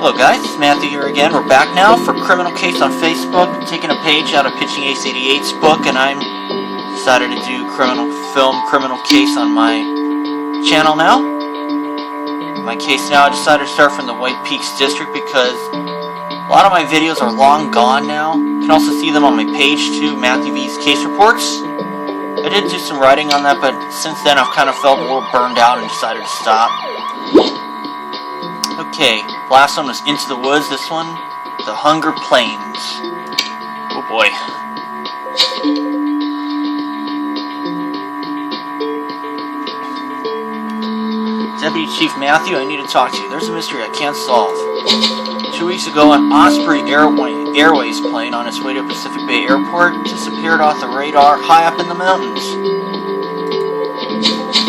Hello guys, it's Matthew here again. We're back now for Criminal Case on Facebook, taking a page out of Pitching Ace 88's book, and I'm decided to do Criminal Case on my channel now. My case now, I decided to start from the White Peaks District because a lot of my videos are long gone now. You can also see them on my page too, Matthew V's Case Reports. I did do some writing on that, but since then I've kind of felt a little burned out and decided to stop. Okay, last one was Into the Woods, this one, The Hunger Plains. Oh boy. Deputy Chief Matthew, I need to talk to you. There's a mystery I can't solve. 2 weeks ago, an Osprey Airways plane on its way to Pacific Bay Airport disappeared off the radar high up in the mountains.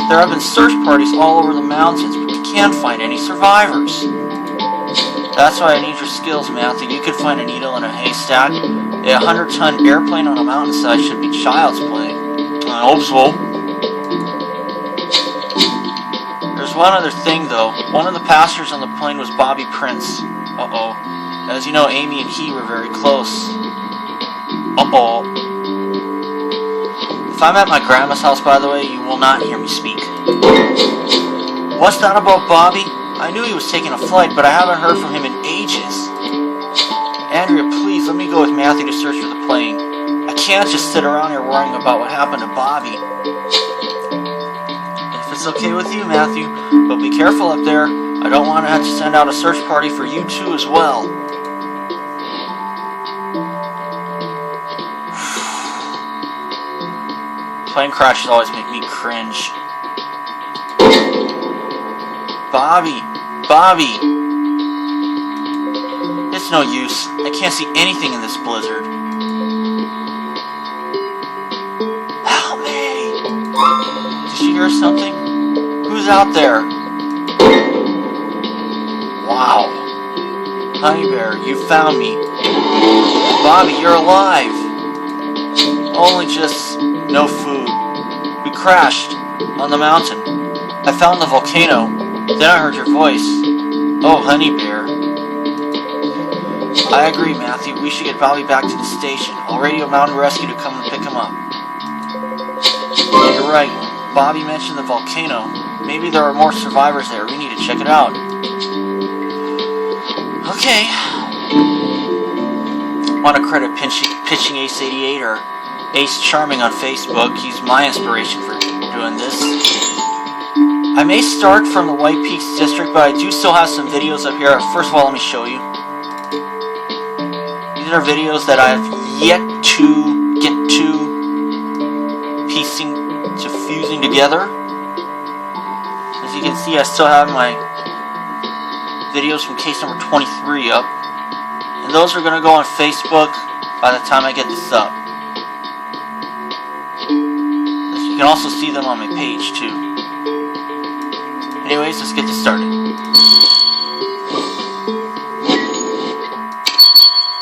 There have been search parties all over the mountains, but we can't find any survivors. That's why I need your skills, Matthew. You could find a needle in a haystack. A 100-ton airplane on a mountainside should be child's play. I hope so. There's one other thing, though. One of the passengers on the plane was Bobby Prince. Uh-oh. As you know, Amy and he were very close. Uh-oh. If I'm at my grandma's house, by the way, you will not hear me speak. What's that about Bobby? I knew he was taking a flight, but I haven't heard from him in ages. Andrea, please, let me go with Matthew to search for the plane. I can't just sit around here worrying about what happened to Bobby. If it's okay with you, Matthew, but be careful up there. I don't want to have to send out a search party for you too as well. Plane crashes always make me cringe. Bobby! It's no use. I can't see anything in this blizzard. Help me! Did she hear something? Who's out there? Wow. Honey Bear, you found me. Bobby, you're alive. Only just no food. We crashed on the mountain. I found the volcano. Then I heard your voice. Oh, Honey Bear. I agree, Matthew. We should get Bobby back to the station. I'll radio Mountain Rescue to come and pick him up. You're right. Bobby mentioned the volcano. Maybe there are more survivors there. We need to check it out. Okay. Want to credit Pitching Ace 88 or Ace Charming on Facebook. He's my inspiration for doing this. I may start from the White Peaks District, but I do still have some videos up here. First of all, let me show you. These are videos that I have yet to get to fusing together. As you can see, I still have my videos from case number 23 up. And those are going to go on Facebook by the time I get this up. You can also see them on my page too. Anyways, let's get this started.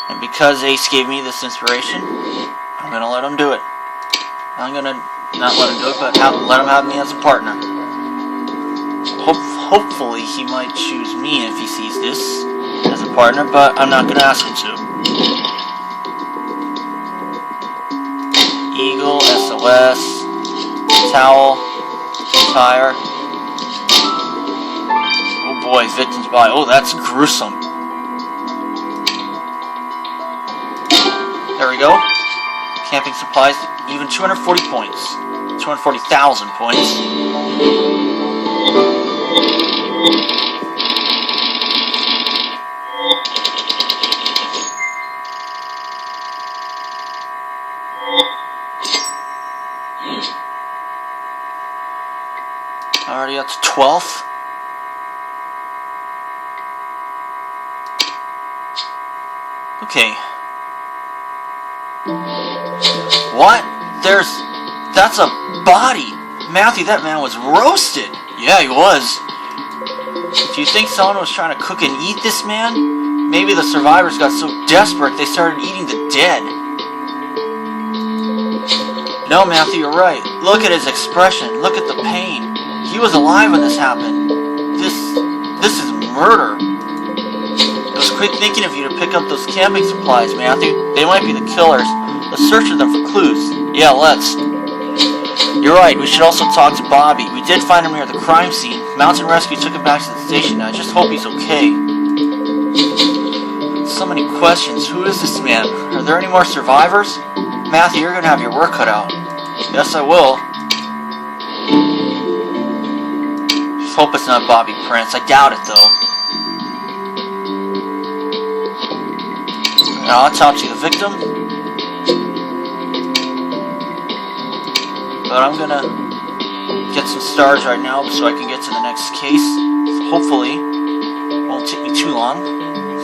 And because Ace gave me this inspiration, I'm going to let him do it. I'm going to not let him do it, but let him have me as a partner. Hopefully he might choose me if he sees this as a partner, but I'm not going to ask him to. Eagle, SOS, towel, tire. Oh boy, victim's body. Oh, that's gruesome. There we go. Camping supplies, even 240 points. 240,000 points. Already up to 12th. Okay. What? That's a body. Matthew, that man was roasted. Yeah, he was. Do you think someone was trying to cook and eat this man? Maybe the survivors got so desperate they started eating the dead. No, Matthew, you're right. Look at his expression. Look at the pain. He was alive when this happened. This is murder. quick thinking of you to pick up those camping supplies, Matthew. They might be the killers. Let's search for them for clues. Yeah, let's. You're right, we should also talk to Bobby. We did find him near the crime scene. Mountain Rescue took him back to the station. I just hope he's okay. So many questions. Who is this man? Are there any more survivors? Matthew, you're gonna have your work cut out. Yes, I will. Just hope it's not Bobby Prince. I doubt it, though. Now, autopsy the victim. But I'm gonna get some stars right now so I can get to the next case. So hopefully, it won't take me too long.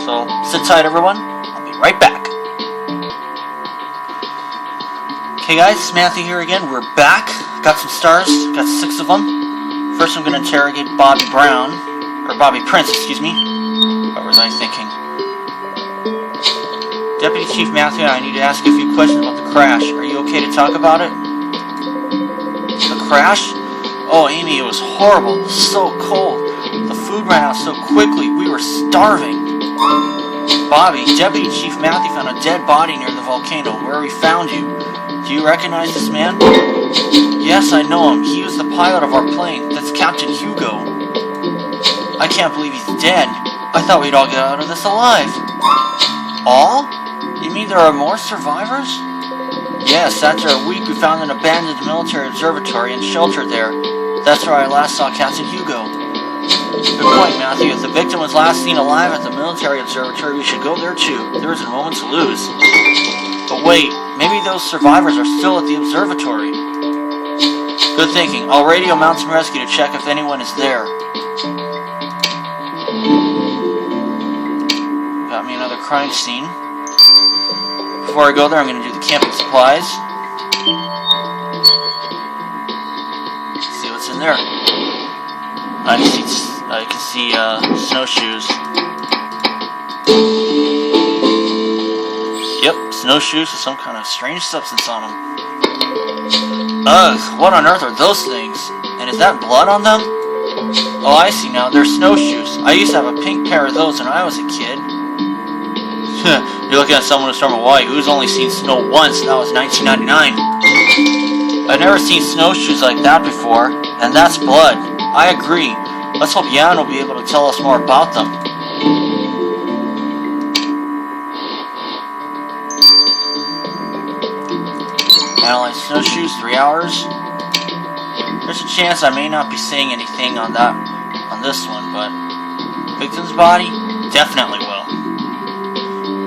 So, sit tight, everyone. I'll be right back. Okay, guys, it's Matthew here again. We're back. Got some stars. Got 6 of them. First, I'm gonna interrogate Bobby Brown. Or Bobby Prince, excuse me. What was I thinking? Deputy Chief Matthew, I need to ask you a few questions about the crash. Are you okay to talk about it? The crash? Oh, Amy, it was horrible. It was so cold. The food ran out so quickly. We were starving. Bobby, Deputy Chief Matthew found a dead body near the volcano where we found you. Do you recognize this man? Yes, I know him. He was the pilot of our plane. That's Captain Hugo. I can't believe he's dead. I thought we'd all get out of this alive. All? You mean there are more survivors? Yes, after a week we found an abandoned military observatory and shelter there. That's where I last saw Captain Hugo. Good point, Matthew. If the victim was last seen alive at the military observatory, we should go there too. There isn't a moment to lose. But wait, maybe those survivors are still at the observatory. Good thinking. I'll radio Mountain Rescue to check if anyone is there. Got me another crime scene. Before I go there, I'm going to do the camping supplies. See what's in there. I can see snowshoes. Yep, snowshoes with some kind of strange substance on them. Ugh, what on earth are those things? And is that blood on them? Oh, I see now. They're snowshoes. I used to have a pink pair of those when I was a kid. You're looking at someone who's from Hawaii who's only seen snow once, and that was 1999. I've never seen snowshoes like that before, and that's blood. I agree. Let's hope Jan will be able to tell us more about them. Analyze snowshoes, 3 hours. There's a chance I may not be seeing anything on this one, but victim's body? Definitely will.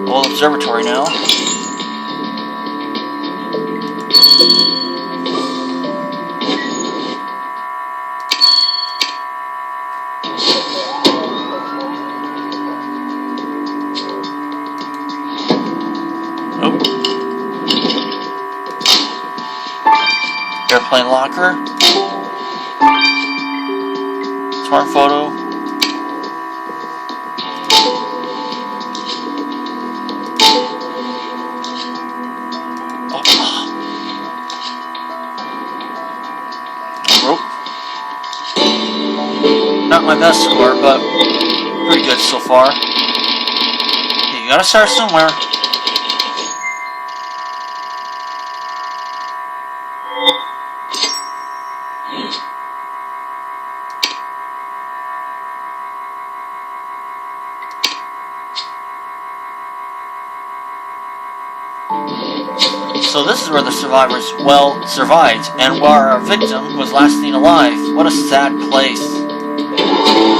Well, observatory now. Nope. Airplane locker. Torn photo. Not my best score, but pretty good so far. Okay, you gotta start somewhere. So this is where the survivors, survived, and where our victim was last seen alive. What a sad place.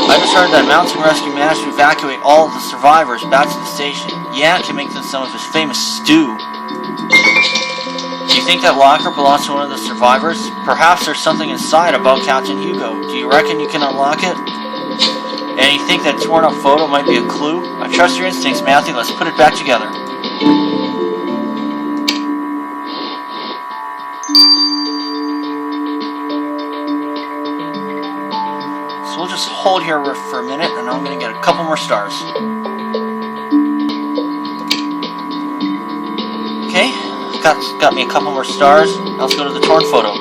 I just heard that Mountain Rescue managed to evacuate all of the survivors back to the station. Jan can make them some of his famous stew. Do you think that locker belongs to one of the survivors? Perhaps there's something inside about Captain Hugo. Do you reckon you can unlock it? And you think that torn up photo might be a clue? I trust your instincts, Matthew. Let's put it back together. So we'll just hold here for a minute, and I'm going to get a couple more stars. Okay, got me a couple more stars. Now let's go to the torn photo.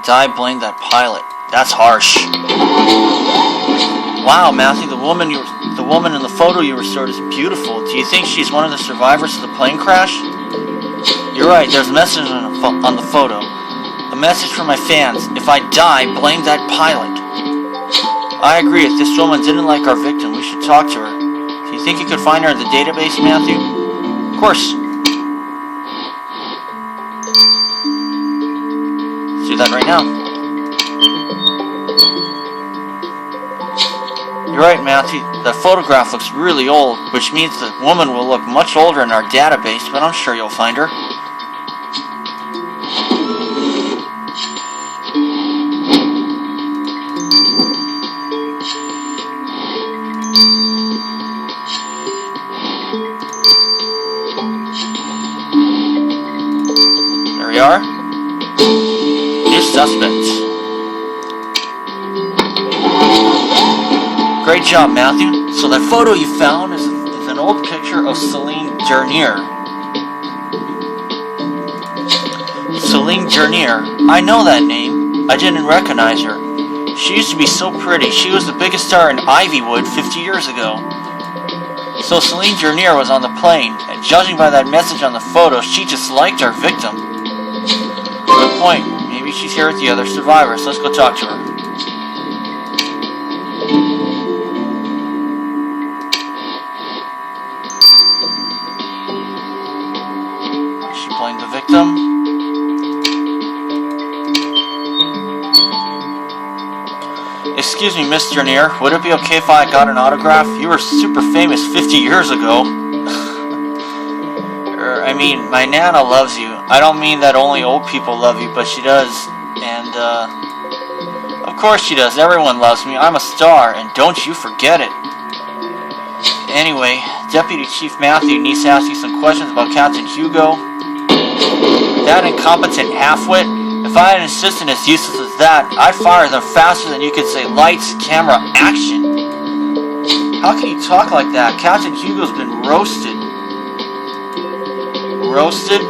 die, blame that pilot. That's harsh. Wow, Matthew, the woman in the photo you restored is beautiful. Do you think she's one of the survivors of the plane crash? You're right, there's a message on the photo. A message from my fans. If I die, blame that pilot. I agree, if this woman didn't like our victim, we should talk to her. Do you think you could find her in the database, Matthew? Of course. Let's do that right now. You're right, Matthew. That photograph looks really old, which means the woman will look much older in our database, but I'm sure you'll find her. There we are. New suspect. Great job, Matthew. So that photo you found is an old picture of Celine Dernier. Celine Dernier. I know that name. I didn't recognize her. She used to be so pretty. She was the biggest star in Ivywood 50 years ago. So Celine Dernier was on the plane, and judging by that message on the photo, she just liked our victim. Good point. Maybe she's here with the other survivors. Let's go talk to her. She blamed the victim. Excuse me, Miss Dernier. Would it be okay if I got an autograph? You were super famous 50 years ago. I mean, my Nana loves you. I don't mean that only old people love you, but she does. And, of course she does. Everyone loves me. I'm a star, and don't you forget it. Anyway, Deputy Chief Matthew needs to ask you some questions about Captain Hugo. That incompetent halfwit? If I had an assistant as useless as that, I'd fire them faster than you could say lights, camera, action. How can you talk like that? Captain Hugo's been roasted. Roasted?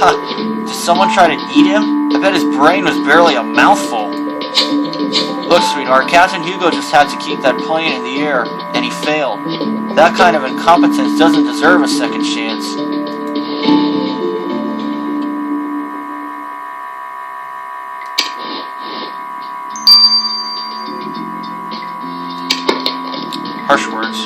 Ha! Did someone try to eat him? I bet his brain was barely a mouthful. Look, sweetheart, Captain Hugo just had to keep that plane in the air, and he failed. That kind of incompetence doesn't deserve a second chance. Harsh words.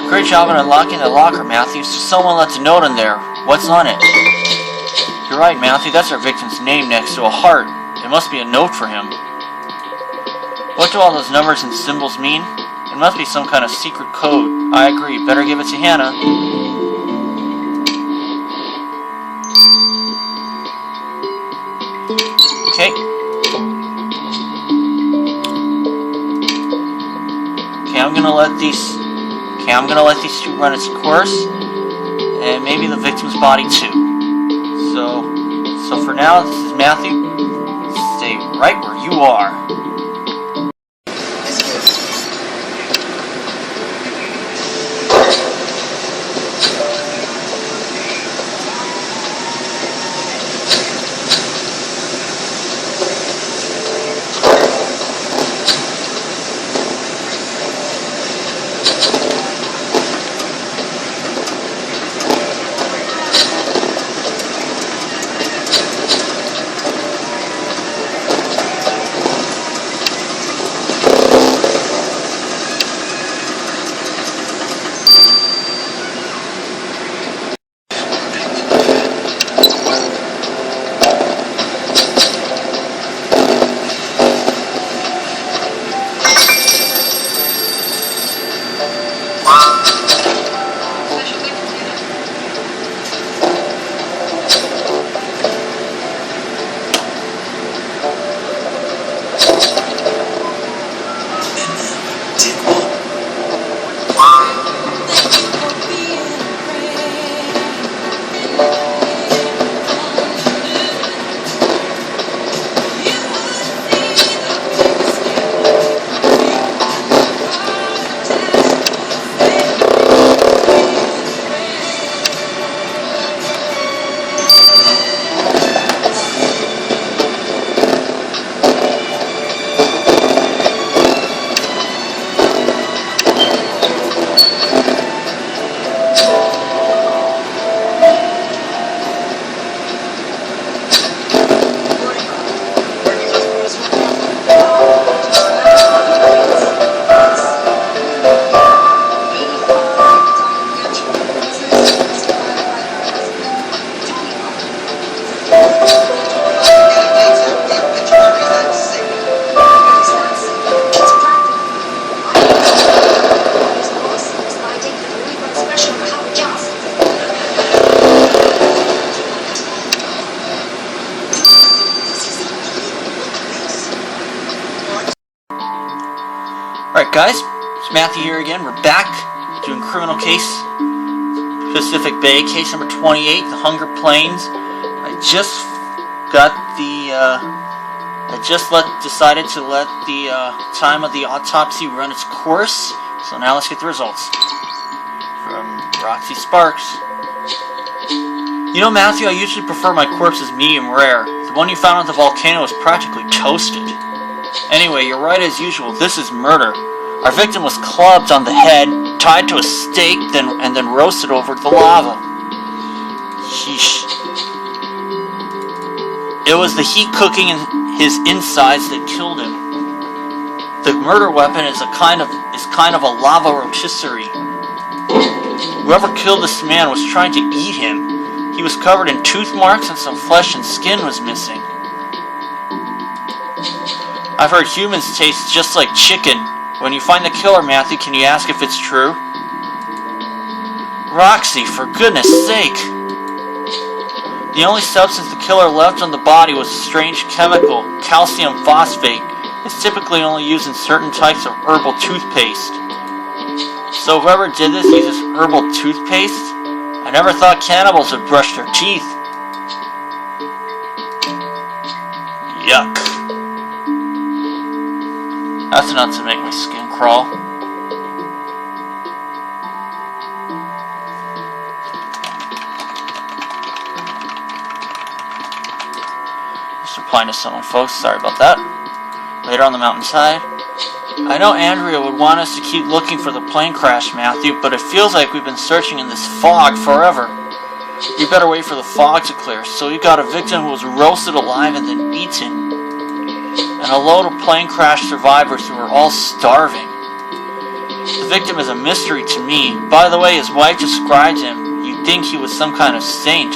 Great job in unlocking the locker, Matthew. So someone left a note in there. What's on it? You're right, Matthew. That's our victim's name next to a heart. It must be a note for him. What do all those numbers and symbols mean? It must be some kind of secret code. I agree. Better give it to Hannah. Okay. I'm gonna let these two run its course, and maybe the victim's body too. So for now, this is Matthew. Stay right where you are. Alright guys, it's Matthew here again. We're back doing Criminal Case Pacific Bay, case number 28, the Hunger Plains. I just decided to let the time of the autopsy run its course. So now let's get the results. From Roxy Sparks. You know, Matthew, I usually prefer my corpses medium rare. The one you found on the volcano is practically toasted. Anyway, you're right as usual. This is murder. Our victim was clubbed on the head, tied to a stake, and then roasted over the lava. Sheesh. It was the heat cooking in his insides that killed him. The murder weapon is kind of a lava rotisserie. Whoever killed this man was trying to eat him. He was covered in tooth marks and some flesh and skin was missing. I've heard humans taste just like chicken. When you find the killer, Matthew, can you ask if it's true? Roxy, for goodness sake! The only substance the killer left on the body was a strange chemical, calcium phosphate. It's typically only used in certain types of herbal toothpaste. So whoever did this uses herbal toothpaste? I never thought cannibals would brush their teeth. Yuck. That's enough to make my skin crawl. Just replying to someone, folks. Sorry about that. Later on the mountainside. I know Andrea would want us to keep looking for the plane crash, Matthew, but it feels like we've been searching in this fog forever. We better wait for the fog to clear. So we got a victim who was roasted alive and then eaten. And a load of plane crash survivors who were all starving. The victim is a mystery to me. By the way, his wife described him. You'd think he was some kind of saint.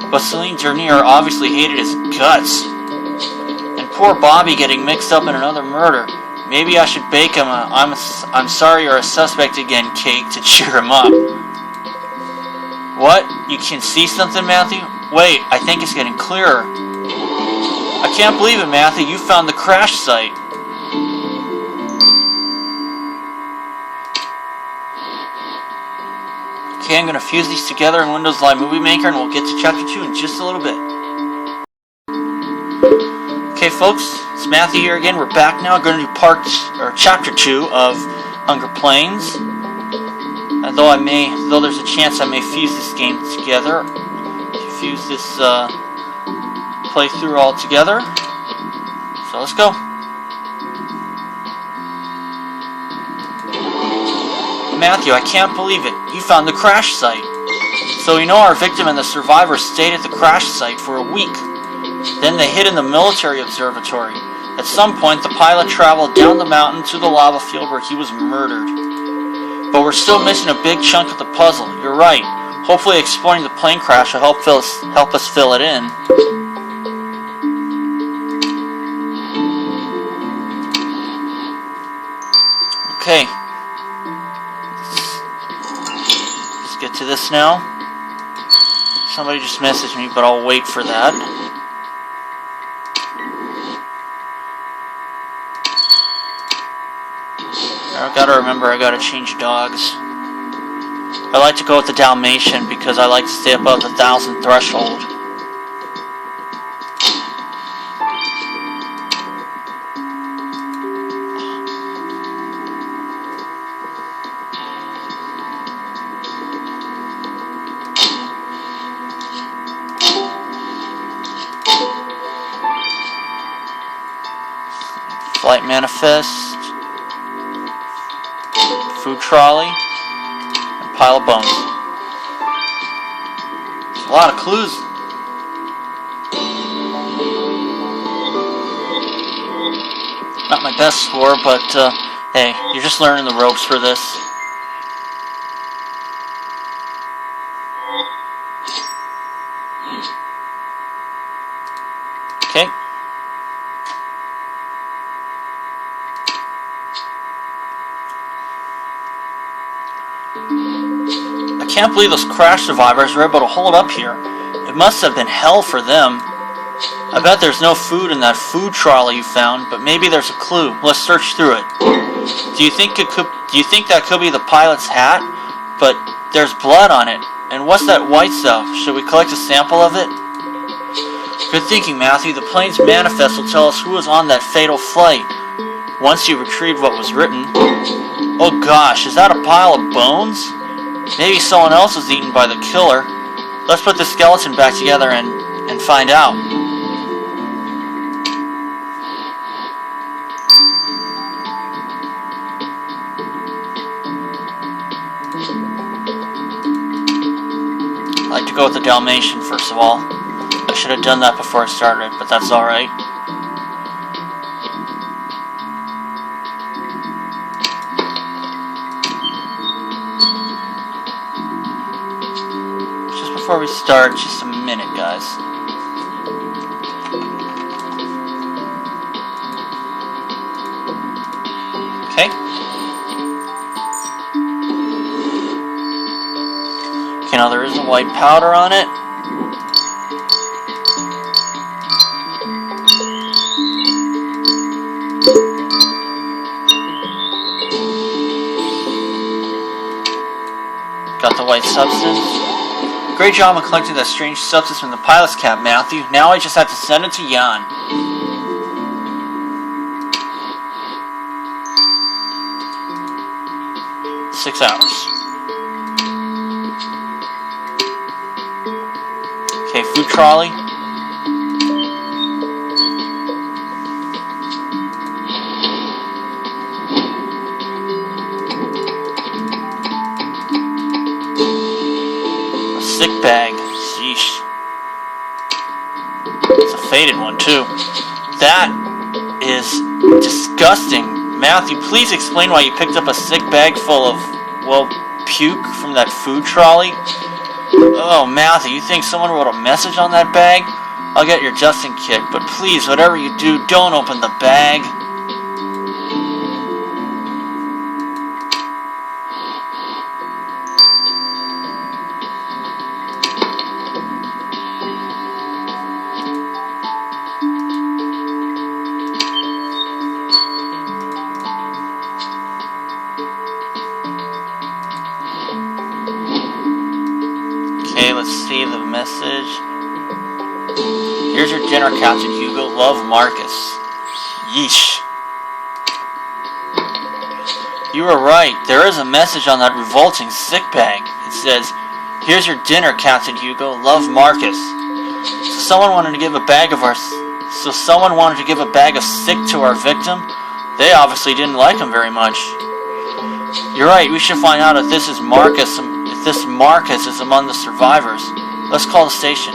But Celine Dernier obviously hated his guts. And poor Bobby getting mixed up in another murder. Maybe I should bake him a I'm sorry you're a suspect again cake to cheer him up. What? You can see something, Matthew? Wait, I think it's getting clearer. I can't believe it, Matthew. You found the crash site. Okay, I'm going to fuse these together in Windows Live Movie Maker, and we'll get to Chapter 2 in just a little bit. Okay, folks, it's Matthew here again. We're back now. We're going to do Chapter 2 of Hunger Plains. Though there's a chance I may fuse this game together, fuse this playthrough all together. So let's go. Matthew, I can't believe it. You found the crash site. So we know our victim and the survivor stayed at the crash site for a week. Then they hid in the military observatory. At some point, the pilot traveled down the mountain to the lava field where he was murdered. But we're still missing a big chunk of the puzzle. You're right. Hopefully exploring the plane crash will help us fill it in. Okay. Let's get to this now. Somebody just messaged me, but I'll wait for that. I gotta remember I gotta change dogs. I like to go with the Dalmatian because I like to stay above the 1,000 threshold. Flight manifest. Food trolley, and pile of bones. There's a lot of clues. Not my best score, but hey, you're just learning the ropes for this. Okay. I can't believe those crash survivors were able to hold up here. It must have been hell for them. I bet there's no food in that food trolley you found, but maybe there's a clue. Let's search through it. Do you think that could be the pilot's hat? But there's blood on it. And what's that white stuff? Should we collect a sample of it? Good thinking, Matthew. The plane's manifest will tell us who was on that fatal flight. Once you retrieve what was written. Oh gosh, is that a pile of bones? Maybe someone else was eaten by the killer. Let's put the skeleton back together and find out. I like to go with the Dalmatian first of all. I should have done that before I started, but that's alright. Just before we start, just a minute, guys. Okay. Okay, now there is a white powder on it. Got the white substance. Great job on collecting that strange substance from the pilot's cap, Matthew. Now I just have to send it to Jan. Six hours. Okay, food trolley. Sick bag. Sheesh. It's a faded one, too. That is disgusting. Matthew, please explain why you picked up a sick bag full of, well, puke from that food trolley. Oh, Matthew, you think someone wrote a message on that bag? I'll get your dusting kit, but please, whatever you do, don't open the bag. Let's see the message. Here's your dinner, Captain Hugo. Love, Marcus. Yeesh. You were right. There is a message on that revolting sick bag. It says, "Here's your dinner, Captain Hugo. Love, Marcus." So someone wanted to give a bag of sick to our victim. They obviously didn't like him very much. You're right. We should find out if this Marcus is among the survivors. Let's call the station.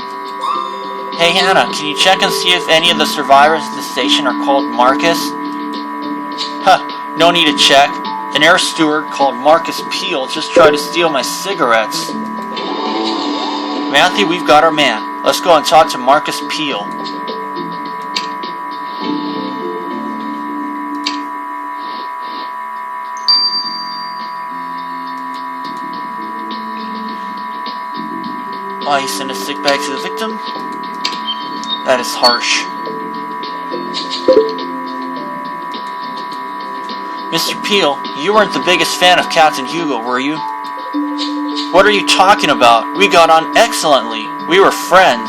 Hey Hannah, can you check and see if any of the survivors at the station are called Marcus? Huh, no need to check. An air steward called Marcus Peel just tried to steal my cigarettes. Matthew, we've got our man. Let's go and talk to Marcus Peel. Why you send a sick bag to the victim? That is harsh. Mr. Peel, you weren't the biggest fan of Captain Hugo, were you? What are you talking about? We got on excellently. We were friends.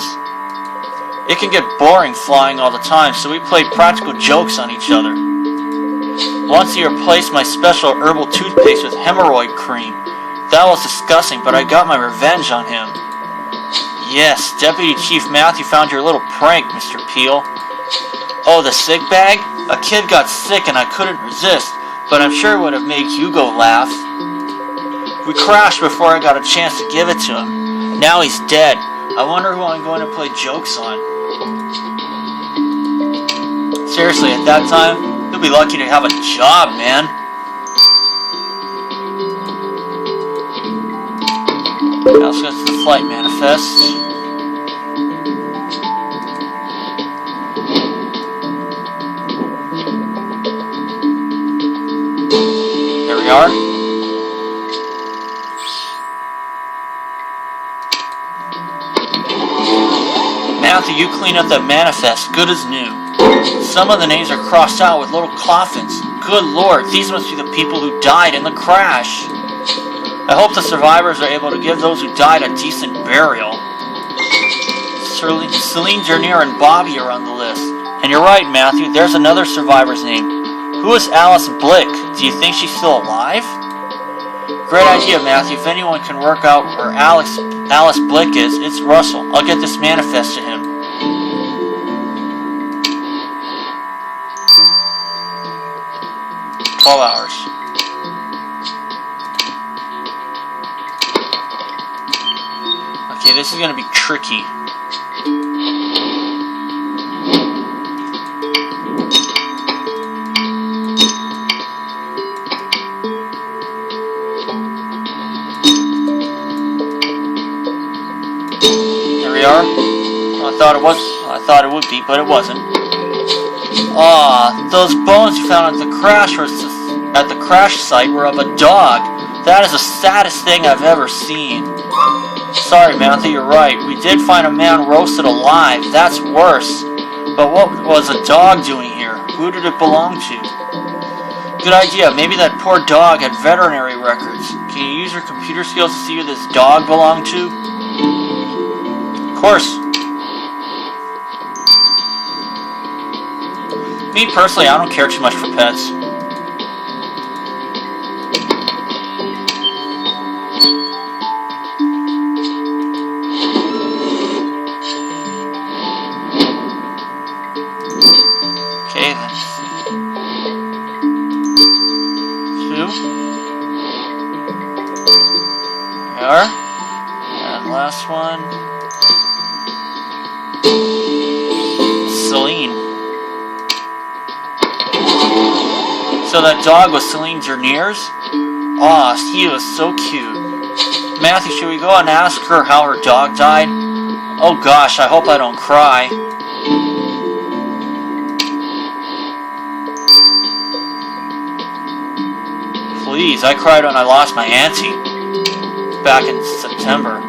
It can get boring flying all the time, so we played practical jokes on each other. Once he replaced my special herbal toothpaste with hemorrhoid cream. That was disgusting, but I got my revenge on him. Yes, Deputy Chief Matthew found your little prank, Mr. Peel. Oh, the sick bag? A kid got sick and I couldn't resist, but I'm sure it would have made Hugo laugh. We crashed before I got a chance to give it to him. Now he's dead. I wonder who I'm going to play jokes on. Seriously, at that time, you'll be lucky to have a job, man. Now let's go to the flight manifest. There we are. Matthew, you clean up that manifest, good as new. Some of the names are crossed out with little coffins. Good Lord, these must be the people who died in the crash. I hope the survivors are able to give those who died a decent burial. Celine Dernier and Bobby are on the list. And you're right, Matthew, there's another survivor's name. Who is Alice Blick? Do you think she's still alive? Great idea, Matthew. If anyone can work out where Alice Blick is, it's Russell. I'll get this manifest to him. Hours. Okay, this is gonna be tricky. There we are. I thought it would be, but it wasn't. Those bones you found at the crash site were of a dog. That is the saddest thing I've ever seen. Sorry, Matthew, you're right. We did find a man roasted alive. That's worse. But what was a dog doing here? Who did it belong to? Good idea. Maybe that poor dog had veterinary records. Can you use your computer skills to see who this dog belonged to? Of course. Me personally, I don't care too much for pets. Okay, that's 2. There we are. And last one. Celine. So that dog was Celine Dernier's? Aw, he was so cute. Matthew, should we go and ask her how her dog died? Oh gosh, I hope I don't cry. Please, I cried when I lost my auntie. Back in September.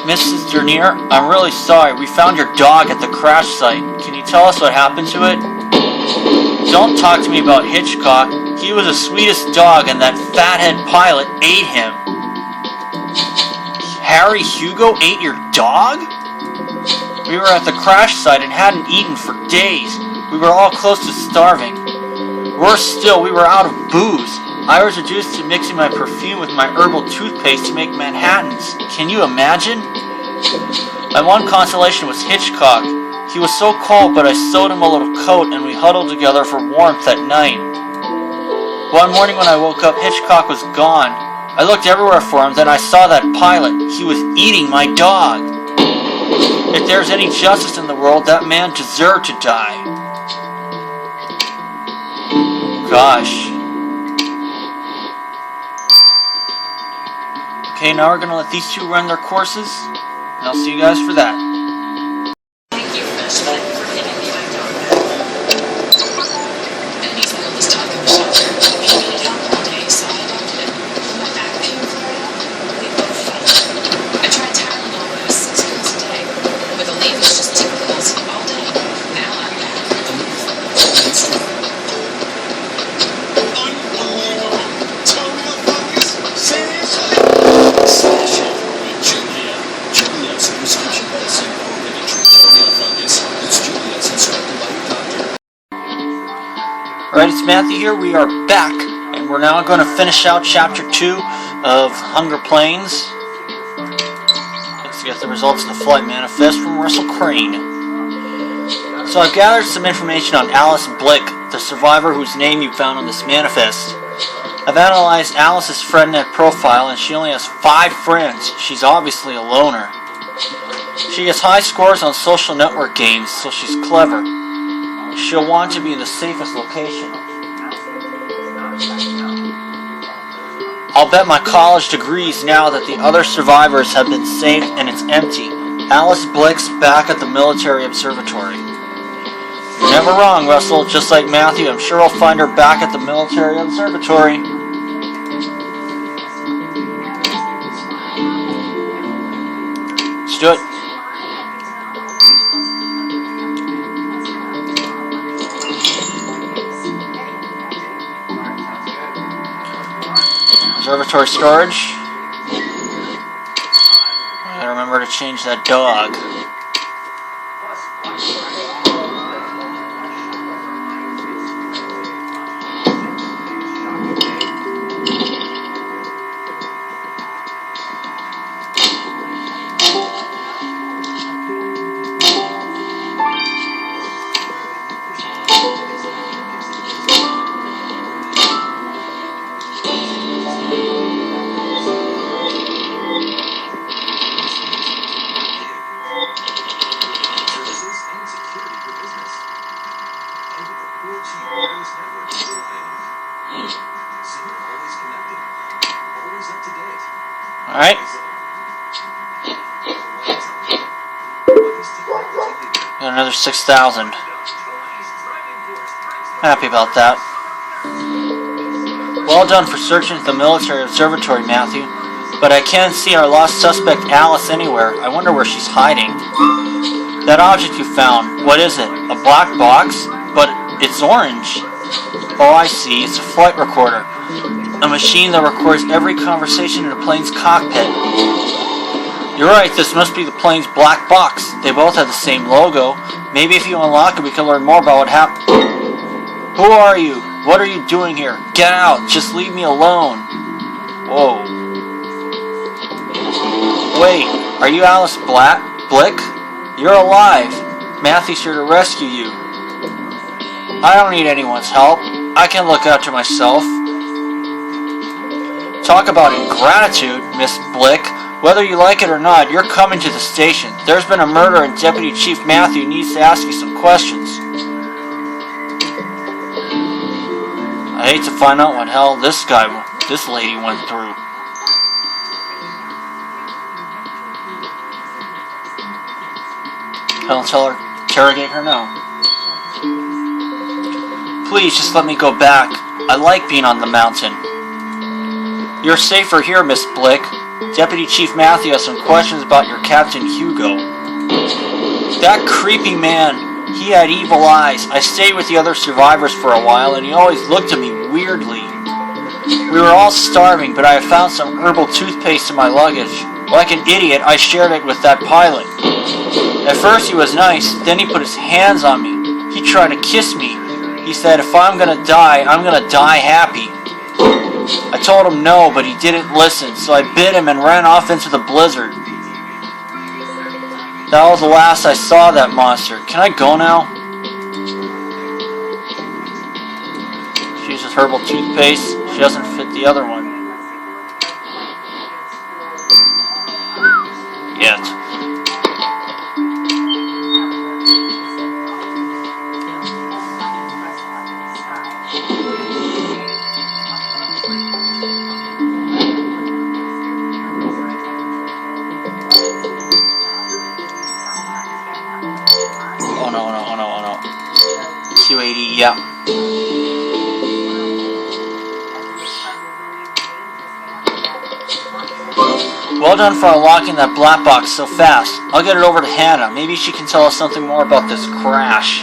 Mrs. Dernier, I'm really sorry. We found your dog at the crash site. Can you tell us what happened to it? Don't talk to me about Hitchcock. He was the sweetest dog and that fathead pilot ate him. Harry Hugo ate your dog? We were at the crash site and hadn't eaten for days. We were all close to starving. Worse still, we were out of booze. I was reduced to mixing my perfume with my herbal toothpaste to make Manhattans. Can you imagine? My one consolation was Hitchcock. He was so cold, but I sewed him a little coat and we huddled together for warmth at night. One morning when I woke up, Hitchcock was gone. I looked everywhere for him, then I saw that pilot. He was eating my dog. If there's any justice in the world, that man deserved to die. Gosh. Okay, now we're going to let these two run their courses, and I'll see you guys for that. Thank you for hitting the icon. Emmy's world is talking the shelter. She needed help all day, so I adopted it. Back then in Florida, we both fought. I tried Tylenol, but it was 6 pills a day. With a leave, it's just 2 pills all day. Now I'm back. Alright, it's Matthew here. We are back, and we're now going to finish out Chapter 2 of Hunger Plains. Let's get the results of the flight manifest from Russell Crane. So I've gathered some information on Alice Blick, the survivor whose name you found on this manifest. I've analyzed Alice's FriendNet profile, and she only has 5 friends. She's obviously a loner. She gets high scores on social network games, so she's clever. She'll want to be in the safest location. I'll bet my college degrees now that the other survivors have been saved and it's empty. Alice Blick's back at the military observatory. You're never wrong, Russell. Just like Matthew, I'm sure I'll find her back at the military observatory. do it. Observatory storage. I gotta remember to change that dog. Alright. Got another 6,000. Happy about that. Well done for searching the military observatory, Matthew. But I can't see our lost suspect Alice anywhere. I wonder where she's hiding. That object you found, what is it? A black box? But it's orange. Oh, I see. It's a flight recorder. A machine that records every conversation in a plane's cockpit. You're right, this must be the plane's black box. They both have the same logo. Maybe if you unlock it, we can learn more about what happened. Who are you? What are you doing here? Get out! Just leave me alone. Whoa. Wait, are you Alice Blick? You're alive. Matthew's here to rescue you. I don't need anyone's help. I can look after myself. Talk about ingratitude, Miss Blick. Whether you like it or not, you're coming to the station. There's been a murder and Deputy Chief Matthew needs to ask you some questions. I hate to find out what hell this lady went through. I'll tell her, interrogate her now. Please, just let me go back. I like being on the mountain. You're safer here, Miss Blick. Deputy Chief Matthew has some questions about your Captain Hugo. That creepy man, he had evil eyes. I stayed with the other survivors for a while, and he always looked at me weirdly. We were all starving, but I had found some herbal toothpaste in my luggage. Like an idiot, I shared it with that pilot. At first he was nice, then he put his hands on me. He tried to kiss me. He said, if I'm gonna die, I'm gonna die happy. I told him no, but he didn't listen, so I bit him and ran off into the blizzard. That was the last I saw of that monster. Can I go now? She uses herbal toothpaste. She doesn't fit the other one. Yet. Oh no. 280, yeah. Well done for unlocking that black box so fast. I'll get it over to Hannah. Maybe she can tell us something more about this crash.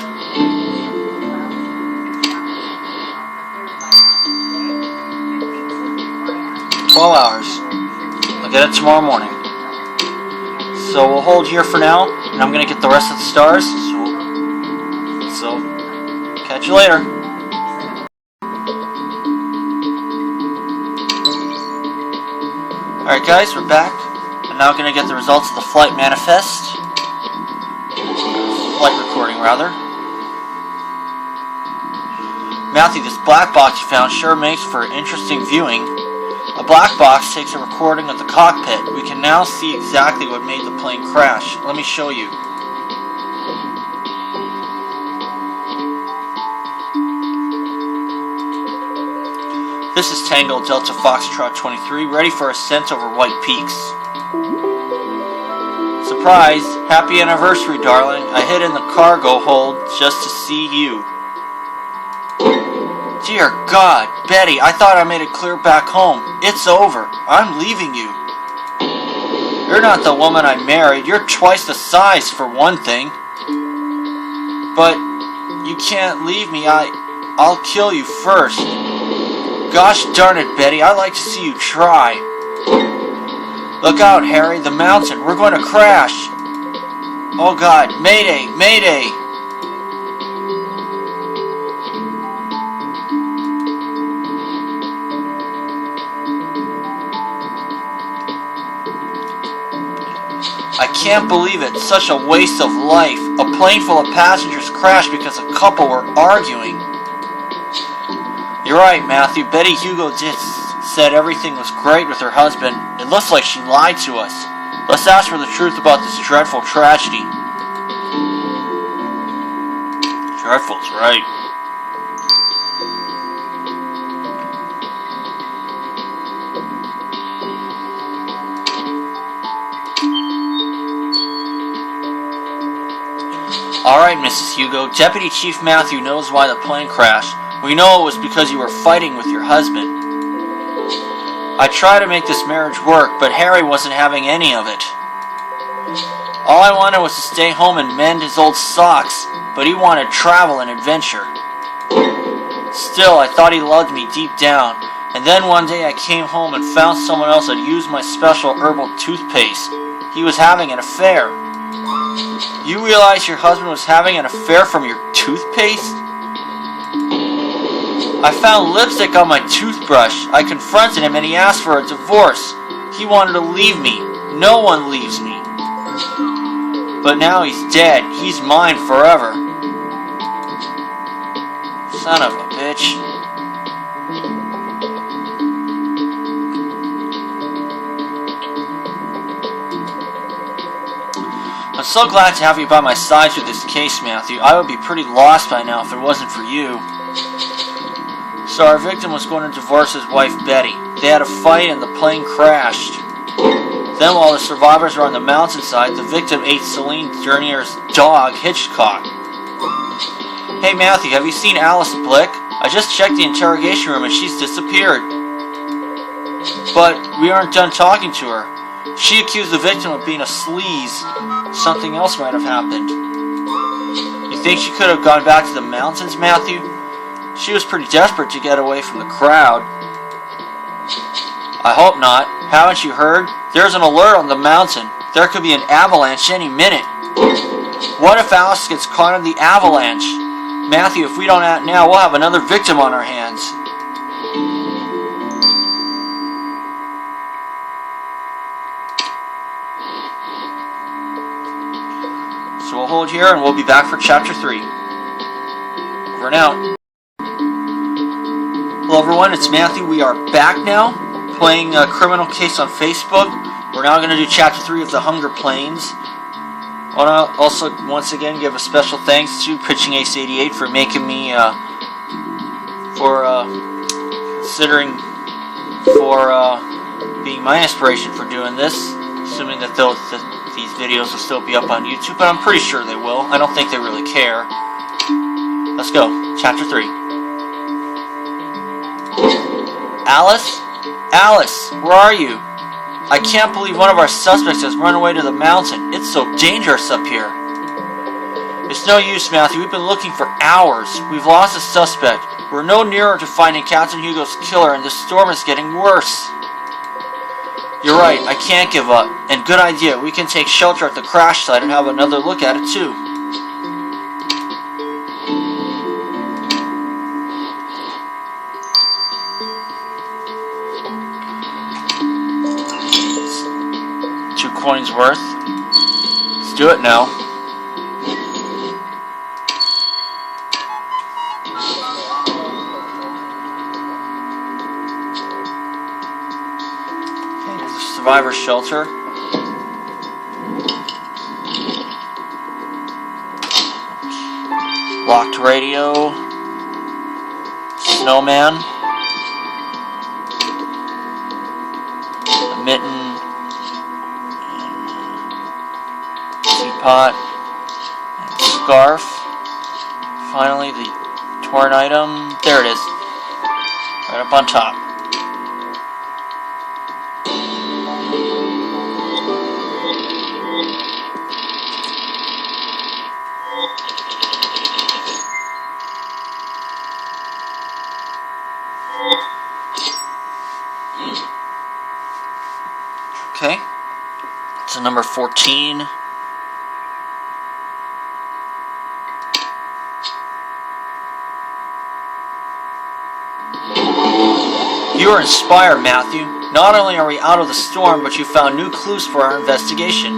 12 hours. I'll get it tomorrow morning. So we'll hold here for now, and I'm going to get the rest of the stars. So catch you later. Alright guys, we're back. I'm now going to get the results of the flight manifest. Flight recording, rather. Matthew, this black box you found sure makes for interesting viewing. A black box takes a recording of the cockpit. We can now see exactly what made the plane crash. Let me show you. This is Tango Delta Foxtrot 23, ready for ascent over White Peaks. Surprise! Happy anniversary, darling. I hid in the cargo hold just to see you. Dear God, Betty, I thought I made it clear back home. It's over. I'm leaving you. You're not the woman I married. You're twice the size, for one thing. But you can't leave me. I'll kill you first. Gosh darn it, Betty. I'd like to see you try. Look out, Harry. The mountain. We're going to crash. Oh, God. Mayday. Mayday. I can't believe it. Such a waste of life. A plane full of passengers crashed because a couple were arguing. You're right, Matthew. Betty Hugo said everything was great with her husband. It looks like she lied to us. Let's ask for the truth about this dreadful tragedy. Dreadful's right. Alright, Mrs. Hugo. Deputy Chief Matthew knows why the plane crashed. We know it was because you were fighting with your husband. I tried to make this marriage work, but Harry wasn't having any of it. All I wanted was to stay home and mend his old socks, but he wanted travel and adventure. Still, I thought he loved me deep down, and then one day I came home and found someone else had used my special herbal toothpaste. He was having an affair. You realize your husband was having an affair from your toothpaste? I found lipstick on my toothbrush. I confronted him and he asked for a divorce. He wanted to leave me. No one leaves me. But now he's dead. He's mine forever. Son of a bitch. I'm so glad to have you by my side through this case, Matthew. I would be pretty lost by now if it wasn't for you. So our victim was going to divorce his wife, Betty. They had a fight and the plane crashed. Then while the survivors were on the mountainside, the victim ate Celine Dernier's dog, Hitchcock. Hey Matthew, have you seen Alice Blick? I just checked the interrogation room and she's disappeared. But we aren't done talking to her. She accused the victim of being a sleaze. Something else might have happened. You think she could have gone back to the mountains, Matthew? She was pretty desperate to get away from the crowd. I hope not. Haven't you heard? There's an alert on the mountain. There could be an avalanche any minute. What if Alice gets caught in the avalanche? Matthew, if we don't act now, we'll have another victim on our hands. So we'll hold here and we'll be back for Chapter 3. Over and out. Hello everyone, it's Matthew. We are back now, playing a criminal case on Facebook. We're now going to do Chapter 3 of The Hunger Plains. I want to also, once again, give a special thanks to Pitching Ace 88 for making me, being my inspiration for doing this. Assuming that these videos will still be up on YouTube, but I'm pretty sure they will. I don't think they really care. Let's go. Chapter 3. Alice? Alice, where are you? I can't believe one of our suspects has run away to the mountain. It's so dangerous up here. It's no use, Matthew. We've been looking for hours. We've lost a suspect. We're no nearer to finding Captain Hugo's killer, and the storm is getting worse. You're right. I can't give up. And good idea. We can take shelter at the crash site and have another look at it, too. Coins worth. Let's do it now. Okay, here's the survivor shelter. Locked radio. Snowman. A mitten. Pot and scarf. Finally, the torn item. There it is. Right up on top. Okay. So number 14. You are inspired, Matthew. Not only are we out of the storm, but you found new clues for our investigation.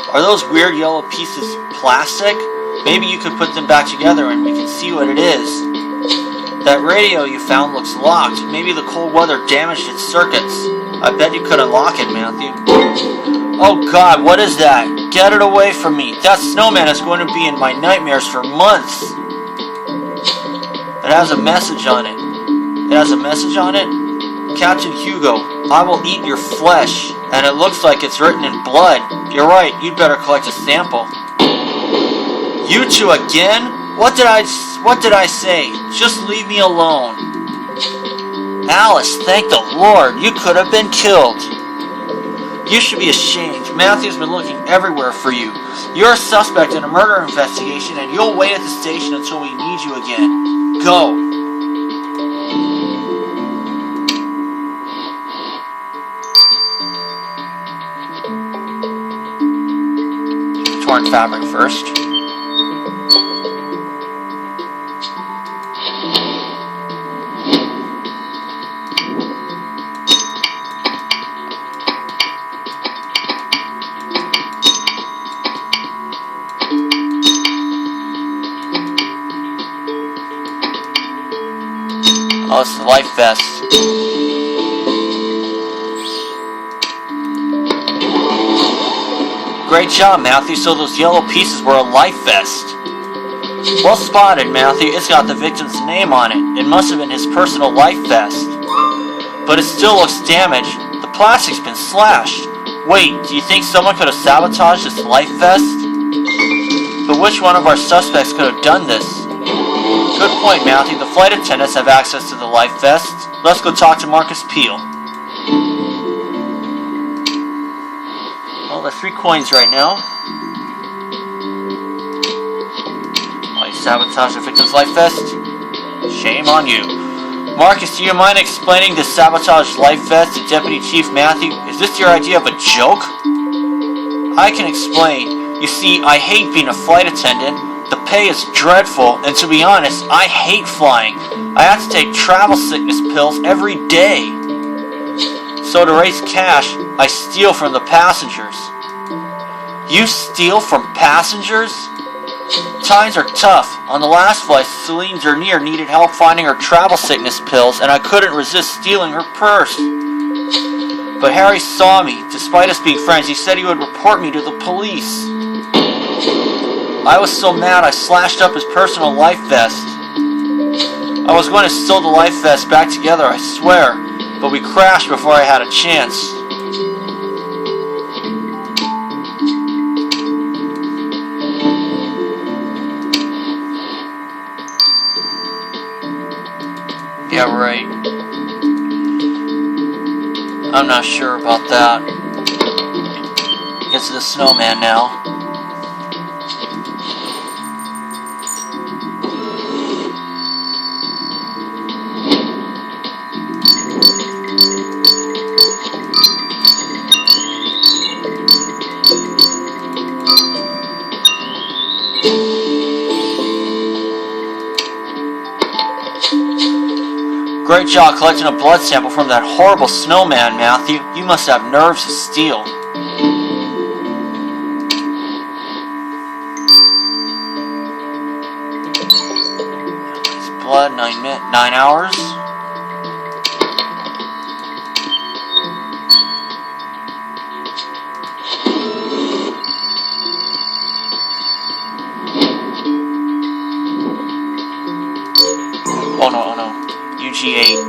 Are those weird yellow pieces plastic? Maybe you could put them back together and we can see what it is. That radio you found looks locked. Maybe the cold weather damaged its circuits. I bet you could unlock it, Matthew. Oh God, what is that? Get it away from me. That snowman is going to be in my nightmares for months. It has a message on it. It has a message on it? Captain Hugo, I will eat your flesh. And it looks like it's written in blood. You're right, you'd better collect a sample. You two again? What did I say? Just leave me alone. Alice, thank the Lord, you could have been killed. You should be ashamed. Matthew's been looking everywhere for you. You're a suspect in a murder investigation and you'll wait at the station until we need you again. Go. Torn fabric first. Oh, it's the life vest. Great job, Matthew. So those yellow pieces were a life vest. Well spotted, Matthew. It's got the victim's name on it. It must have been his personal life vest. But it still looks damaged. The plastic's been slashed. Wait, do you think someone could have sabotaged this life vest? But which one of our suspects could have done this? Good point, Matthew. The flight attendants have access to the life vest. Let's go talk to Marcus Peel. Well, there's 3 coins right now. Oh, you sabotaged the victim's life vest? Shame on you. Marcus, do you mind explaining this sabotaged life vest to Deputy Chief Matthew? Is this your idea of a joke? I can explain. You see, I hate being a flight attendant. The pay is dreadful, and to be honest, I hate flying. I have to take travel sickness pills every day. So to raise cash, I steal from the passengers. You steal from passengers? Times are tough. On the last flight, Celine Dernier needed help finding her travel sickness pills, and I couldn't resist stealing her purse. But Harry saw me. Despite us being friends, he said he would report me to the police. I was so mad I slashed up his personal life vest. I was going to sew the life vest back together, I swear, but we crashed before I had a chance. Yeah, right. I'm not sure about that. Gets to the snowman now. Great job collecting a blood sample from that horrible snowman, Matthew. You must have nerves of steel. His blood, 9 hours. Oh no. UG8.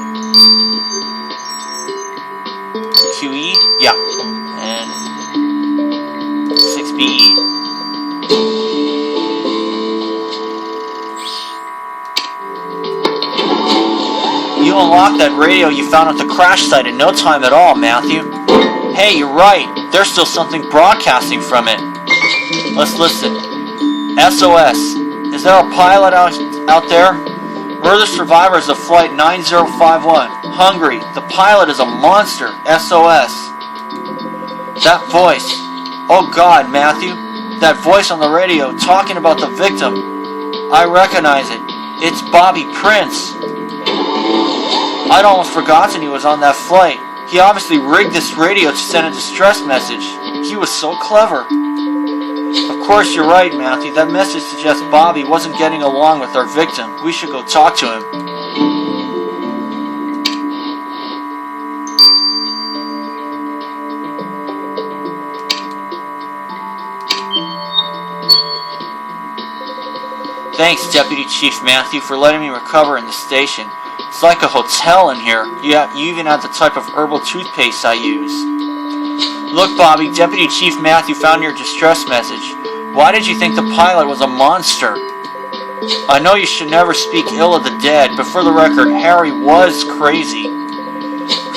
QE? Yeah. And 6BE. You unlocked that radio you found at the crash site in no time at all, Matthew. Hey, you're right. There's still something broadcasting from it. Let's listen. SOS. Is there a pilot out there? We're the survivors of Flight 9051. Hungry. The pilot is a monster. SOS. That voice. Oh God, Matthew. That voice on the radio talking about the victim. I recognize it. It's Bobby Prince. I'd almost forgotten he was on that flight. He obviously rigged this radio to send a distress message. He was so clever. Of course, you're right, Matthew. That message suggests Bobby wasn't getting along with our victim. We should go talk to him. Thanks, Deputy Chief Matthew, for letting me recover in the station. It's like a hotel in here. You even have the type of herbal toothpaste I use. Look, Bobby, Deputy Chief Matthew found your distress message. Why did you think the pilot was a monster? I know you should never speak ill of the dead, but for the record, Harry was crazy.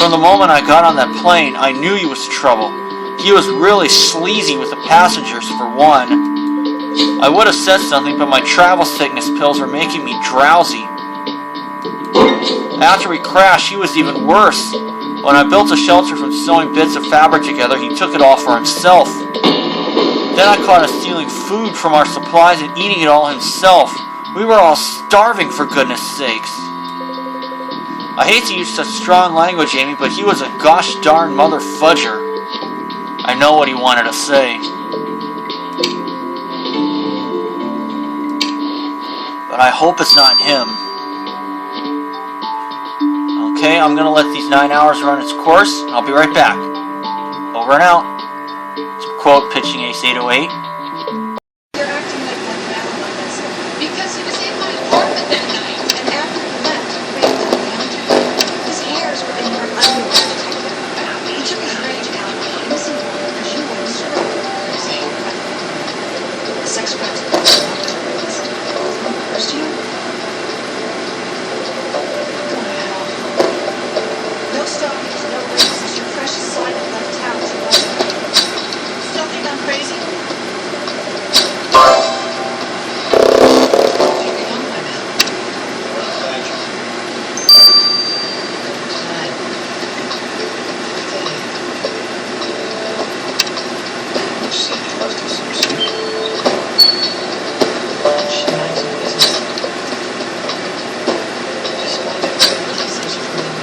From the moment I got on that plane, I knew he was trouble. He was really sleazy with the passengers, for one. I would have said something, but my travel sickness pills were making me drowsy. After we crashed, he was even worse. When I built a shelter from sewing bits of fabric together, he took it all for himself. Then I caught him stealing food from our supplies and eating it all himself. We were all starving, for goodness sakes. I hate to use such strong language, Amy, but he was a gosh darn mother fudger. I know what he wanted to say. But I hope it's not him. Okay, I'm gonna let these 9 hours run its course, and I'll be right back. Over and out. To quote Pitching Ace 808. You're acting like one now on this. Because he was in my apartment that night. And after he left, he ran down the counter. His hairs were in your underwear, Detective. He took his rage out on innocent woman because you were disturbed. The sex crimes of first you? No stockings, no rings. It's your precious son that left town to us. Still think I'm crazy? You're young by now. Thank you. She left us some soup. She minds her business. Just wanted to say she's really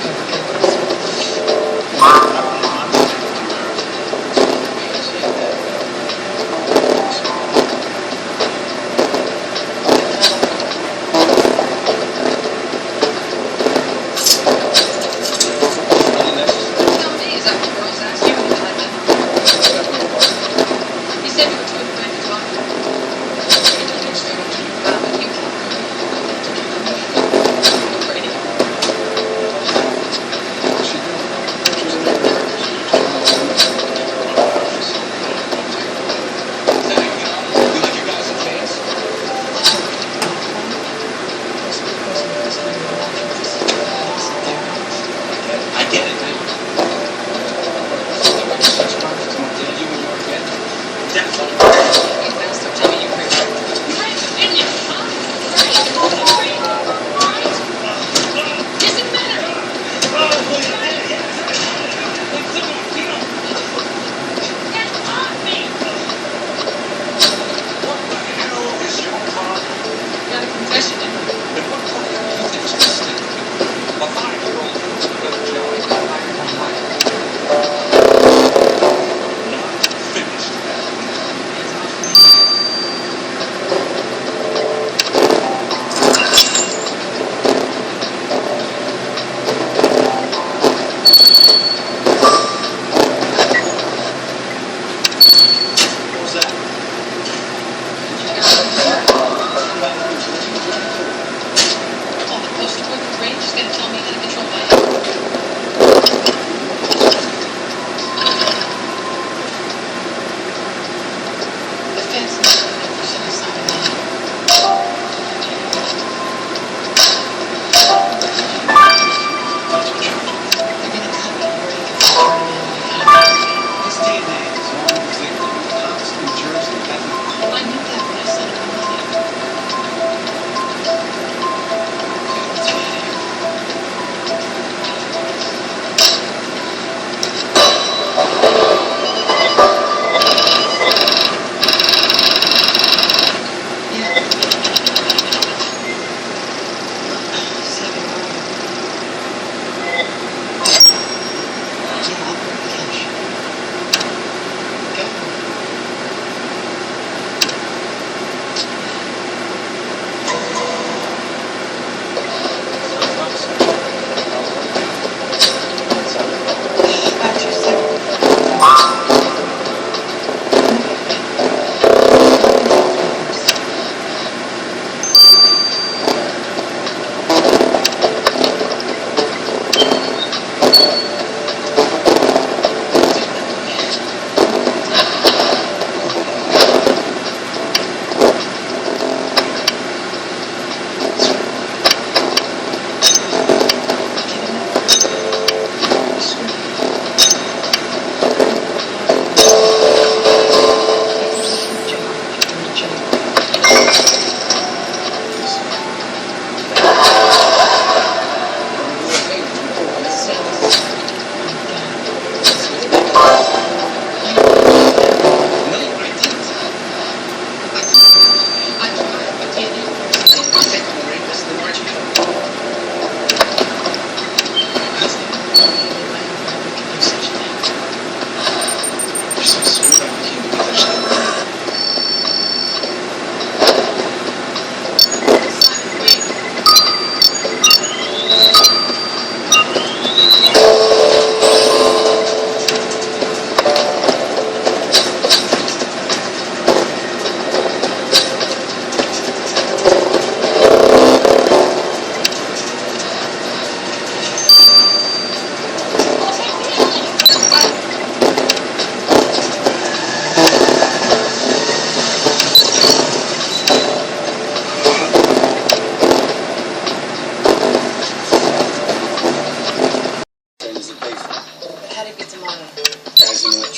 I get it.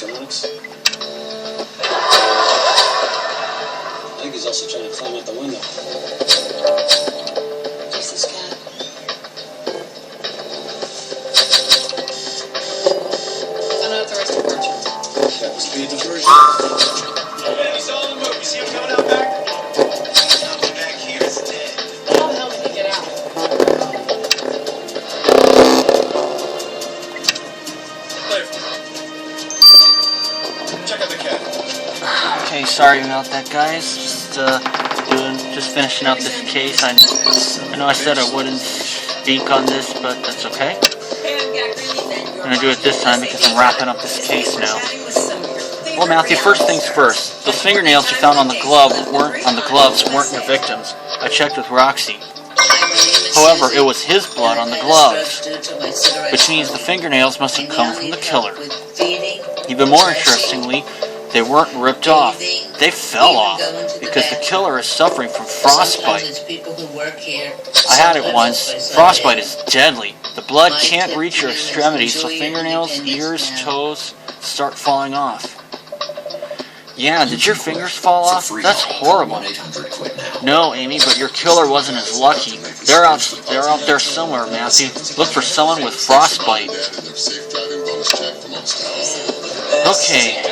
electronics. I think he's also trying to climb out the window. Just this cat. I'm not the rest of the portrait. That must be a diversion. Man, he's all in the move. You see him coming out back? Something back here is dead. How the hell did he get out? Liv. Check out the cat. Okay, sorry about that, guys. Just finishing up this case. I know I said I wouldn't speak on this, but that's okay. I'm gonna do it this time because I'm wrapping up this case now. Well, Matthew, first things first. Those fingernails you found on the gloves weren't your victims. I checked with Roxy. However, it was his blood on the gloves, which means the fingernails must have come from the killer. Even more interestingly, they weren't ripped off. They fell off because the killer is suffering from frostbite. I had it once. Frostbite is deadly. The blood can't reach your extremities, so fingernails, ears, toes start falling off. Yeah, did your fingers fall off? That's horrible. No, Amy, but your killer wasn't as lucky. They're out there somewhere, Matthew. Look for someone with frostbite. Okay.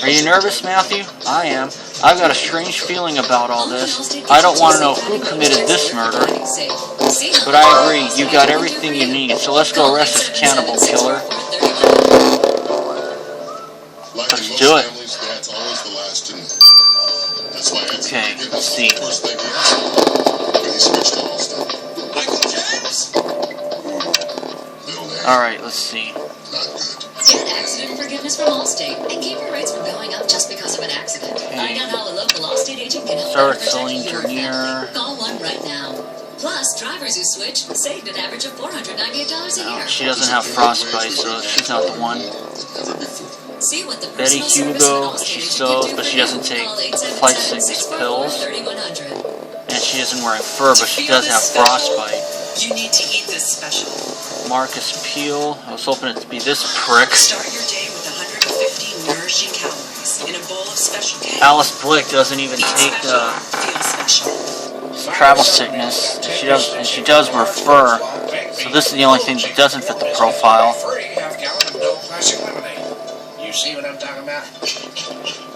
Are you nervous, Matthew? I am. I've got a strange feeling about all this. I don't want to know who committed this murder. But I agree, you got everything you need, so let's go arrest this cannibal killer. Let's do it. Okay, let's see. Alright, let's see. Get accident forgiveness from Allstate and keep your rates from going up just because of an accident. Find out how a local Allstate agent can help Start protect Celine your Dernier. family. Call one right now. Plus, drivers who switch saved an average of $498 a year. She doesn't have frostbite, so she's not the one. See what the Betty personal service of an Hugo, Allstate she agent sews, can do but for she you. doesn't take Call flight sickness pills. 877-644-3100. And she isn't wearing fur, but she does have frostbite. You need to eat this special. Marcus Peel, I was hoping it to be this prick. Start your day with 115 nourishing calories in a bowl of special cake. Alice Blick doesn't even Eat take special, feel special. travel sickness. She does wear fur, so this is the only thing that doesn't fit the profile. Free half-gallon of no classic lemonade. You see what I'm talking about?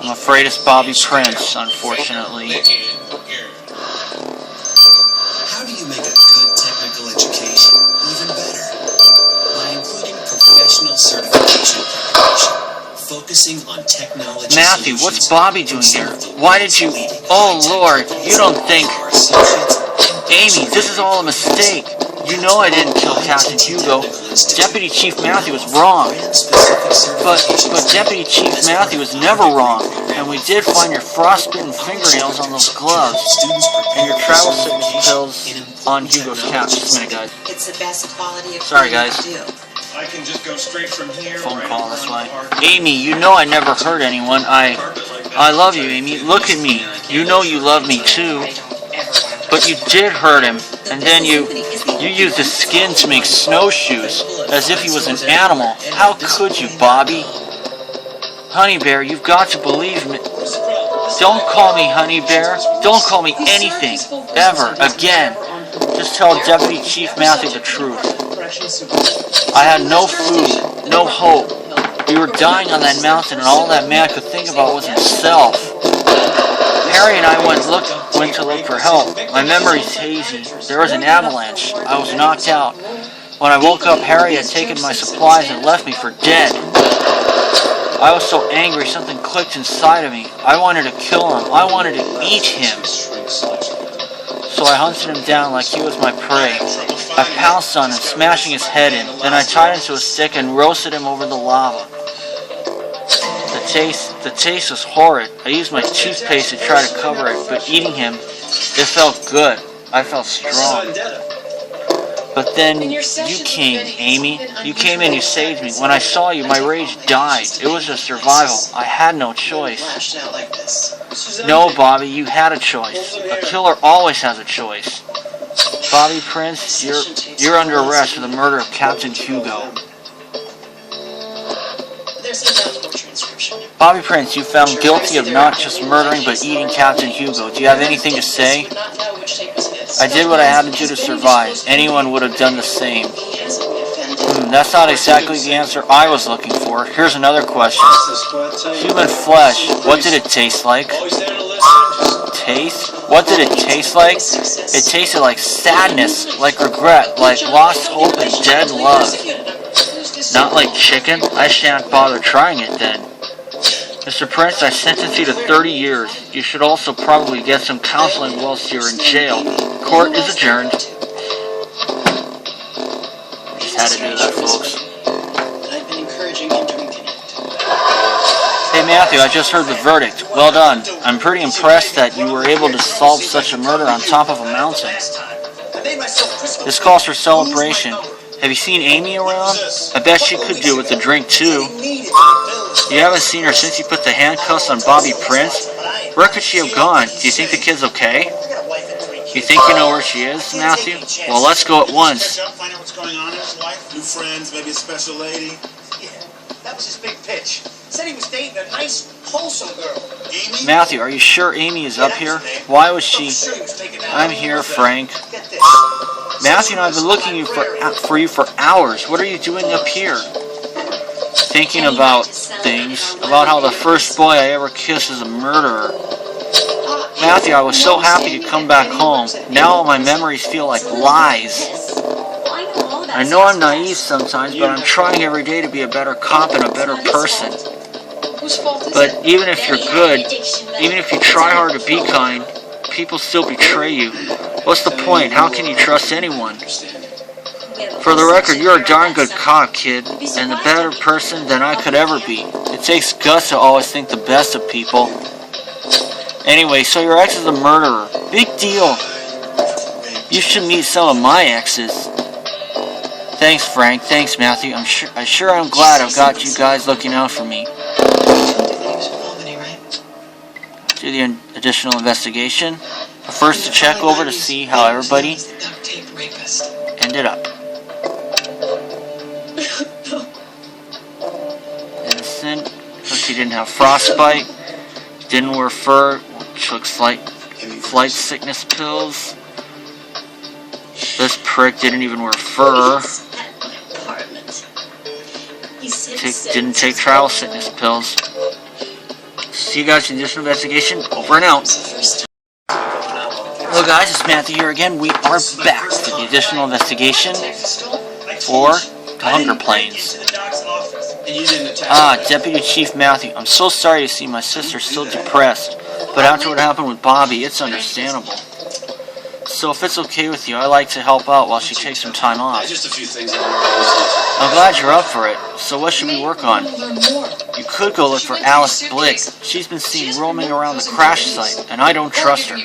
I'm afraid it's Bobby Prince, unfortunately. How do you make a good technical education even better? By including professional certification preparation, focusing on technology. Matthew, what's Bobby doing here? Why did you... Oh, Lord, you don't think... Amy, this is all a mistake. You know I didn't kill Captain Hugo. Deputy Chief Matthew was wrong. But Deputy Chief Matthew was never wrong. And we did find your frostbitten fingernails on those gloves. And your travel sickness pills on Hugo's couch. Just a minute, guys. It's the best quality of Sorry, food guys. you can do. I can just go straight from here. Phone right call in this front way. of the park. Amy, you know I never hurt anyone. I love you, Amy. Look at me. You know you love me too. But you did hurt him, and then you used his skin to make snowshoes, as if he was an animal. How could you, Bobby? Honey Bear, you've got to believe me. Don't call me Honey Bear. Don't call me anything, ever, again. Just tell Deputy Chief Matthew the truth. I had no food, no hope. We were dying on that mountain, and all that man could think about was himself. Harry and I went to look for help. My memory's hazy. There was an avalanche. I was knocked out. When I woke up, Harry had taken my supplies and left me for dead. I was so angry, something clicked inside of me. I wanted to kill him. I wanted to eat him. So I hunted him down like he was my prey. I pounced on him, smashing his head in. Then I tied him to a stick and roasted him over the lava. The taste was horrid. I used my toothpaste to try to cover it, but eating him, it felt good. I felt strong. But then you came, Amy. You came and you saved me. When I saw you, my rage died. It was a survival. I had no choice. No, Bobby, you had a choice. A killer always has a choice. Bobby Prince, you're under arrest for the murder of Captain Hugo. There's no doubt the butcher is Bobby Prince, you found guilty of not just murdering but eating Captain Hugo. Do you have anything to say? I did what I had to do to survive. Anyone would have done the same. That's not exactly the answer I was looking for. Here's another question. Human flesh, what did it taste like? Taste? What did it taste like? It tasted like sadness, like regret, like lost hope and dead love. Not like chicken? I shan't bother trying it then. Mr. Prince, I sentence you to 30 years. You should also probably get some counseling whilst you're in jail. Court is adjourned. Just had to do that, folks. I've been encouraging him to reconnect. Hey Matthew, I just heard the verdict. Well done. I'm pretty impressed that you were able to solve such a murder on top of a mountain. This calls for celebration. Have you seen Amy around? I bet she could do with a drink too. You haven't seen her since you put the handcuffs on Bobby Prince? Where could she have gone? Do you think the kid's okay? You think you know where she is, Matthew? Well, let's go at once. Find out what's going on in his life. New friends, maybe a special lady. Yeah, that was his big pitch. Said he was dating a nice, wholesome girl. Amy? Matthew, are you sure Amy is up here? Why was she... I'm here, Frank. Get this. Matthew and I have been looking for you for hours. What are you doing up here? Thinking about things. About how the first boy I ever kissed is a murderer. Matthew, I was so happy to come back home. Now all my memories feel like lies. I know I'm naive sometimes, but I'm trying every day to be a better cop and a better person. But even if you're good, even if you try hard to be kind, people still betray you. What's the point? How can you trust anyone? For the record, you're a darn good cop, kid, and a better person than I could ever be. It takes guts to always think the best of people. Anyway, so your ex is a murderer. Big deal. You should meet some of my exes. Thanks, Frank. Thanks, Matthew. I'm glad I've got you guys looking out for me. Do the additional investigation. But first to check over to see how everybody ended up. Innocent. She didn't have frostbite. Didn't wear fur. Took flight sickness pills. This prick didn't even wear fur. Didn't take travel sickness pills. See you guys in the additional investigation. Over and out. Hello guys, it's Matthew here again. We are back to the additional investigation for the Hunger Plains. Deputy Chief Matthew. I'm so sorry to see my sister still depressed, but after what happened with Bobby, it's understandable. So if it's okay with you, I'd like to help out while she takes some time off. Just a few things. I'm glad you're up for it. So what should we work on? You could go look for Alice Blick. She's been seen roaming around the crash site, and I don't trust her.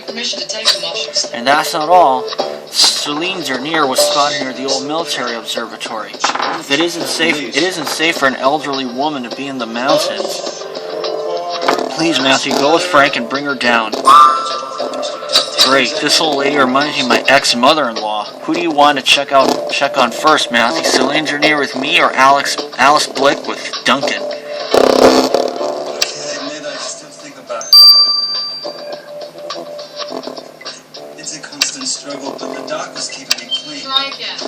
And that's not all. Celine Dernier was spotted near the old military observatory. It isn't safe for an elderly woman to be in the mountains. Please, Matthew, go with Frank and bring her down. Great, this old lady reminds me of my ex-mother-in-law. Who do you want to check on first, Matthew? Celine Dernier with me or Alice Blick with Duncan? It's a constant struggle, but the doc was keeping me clean. Try again.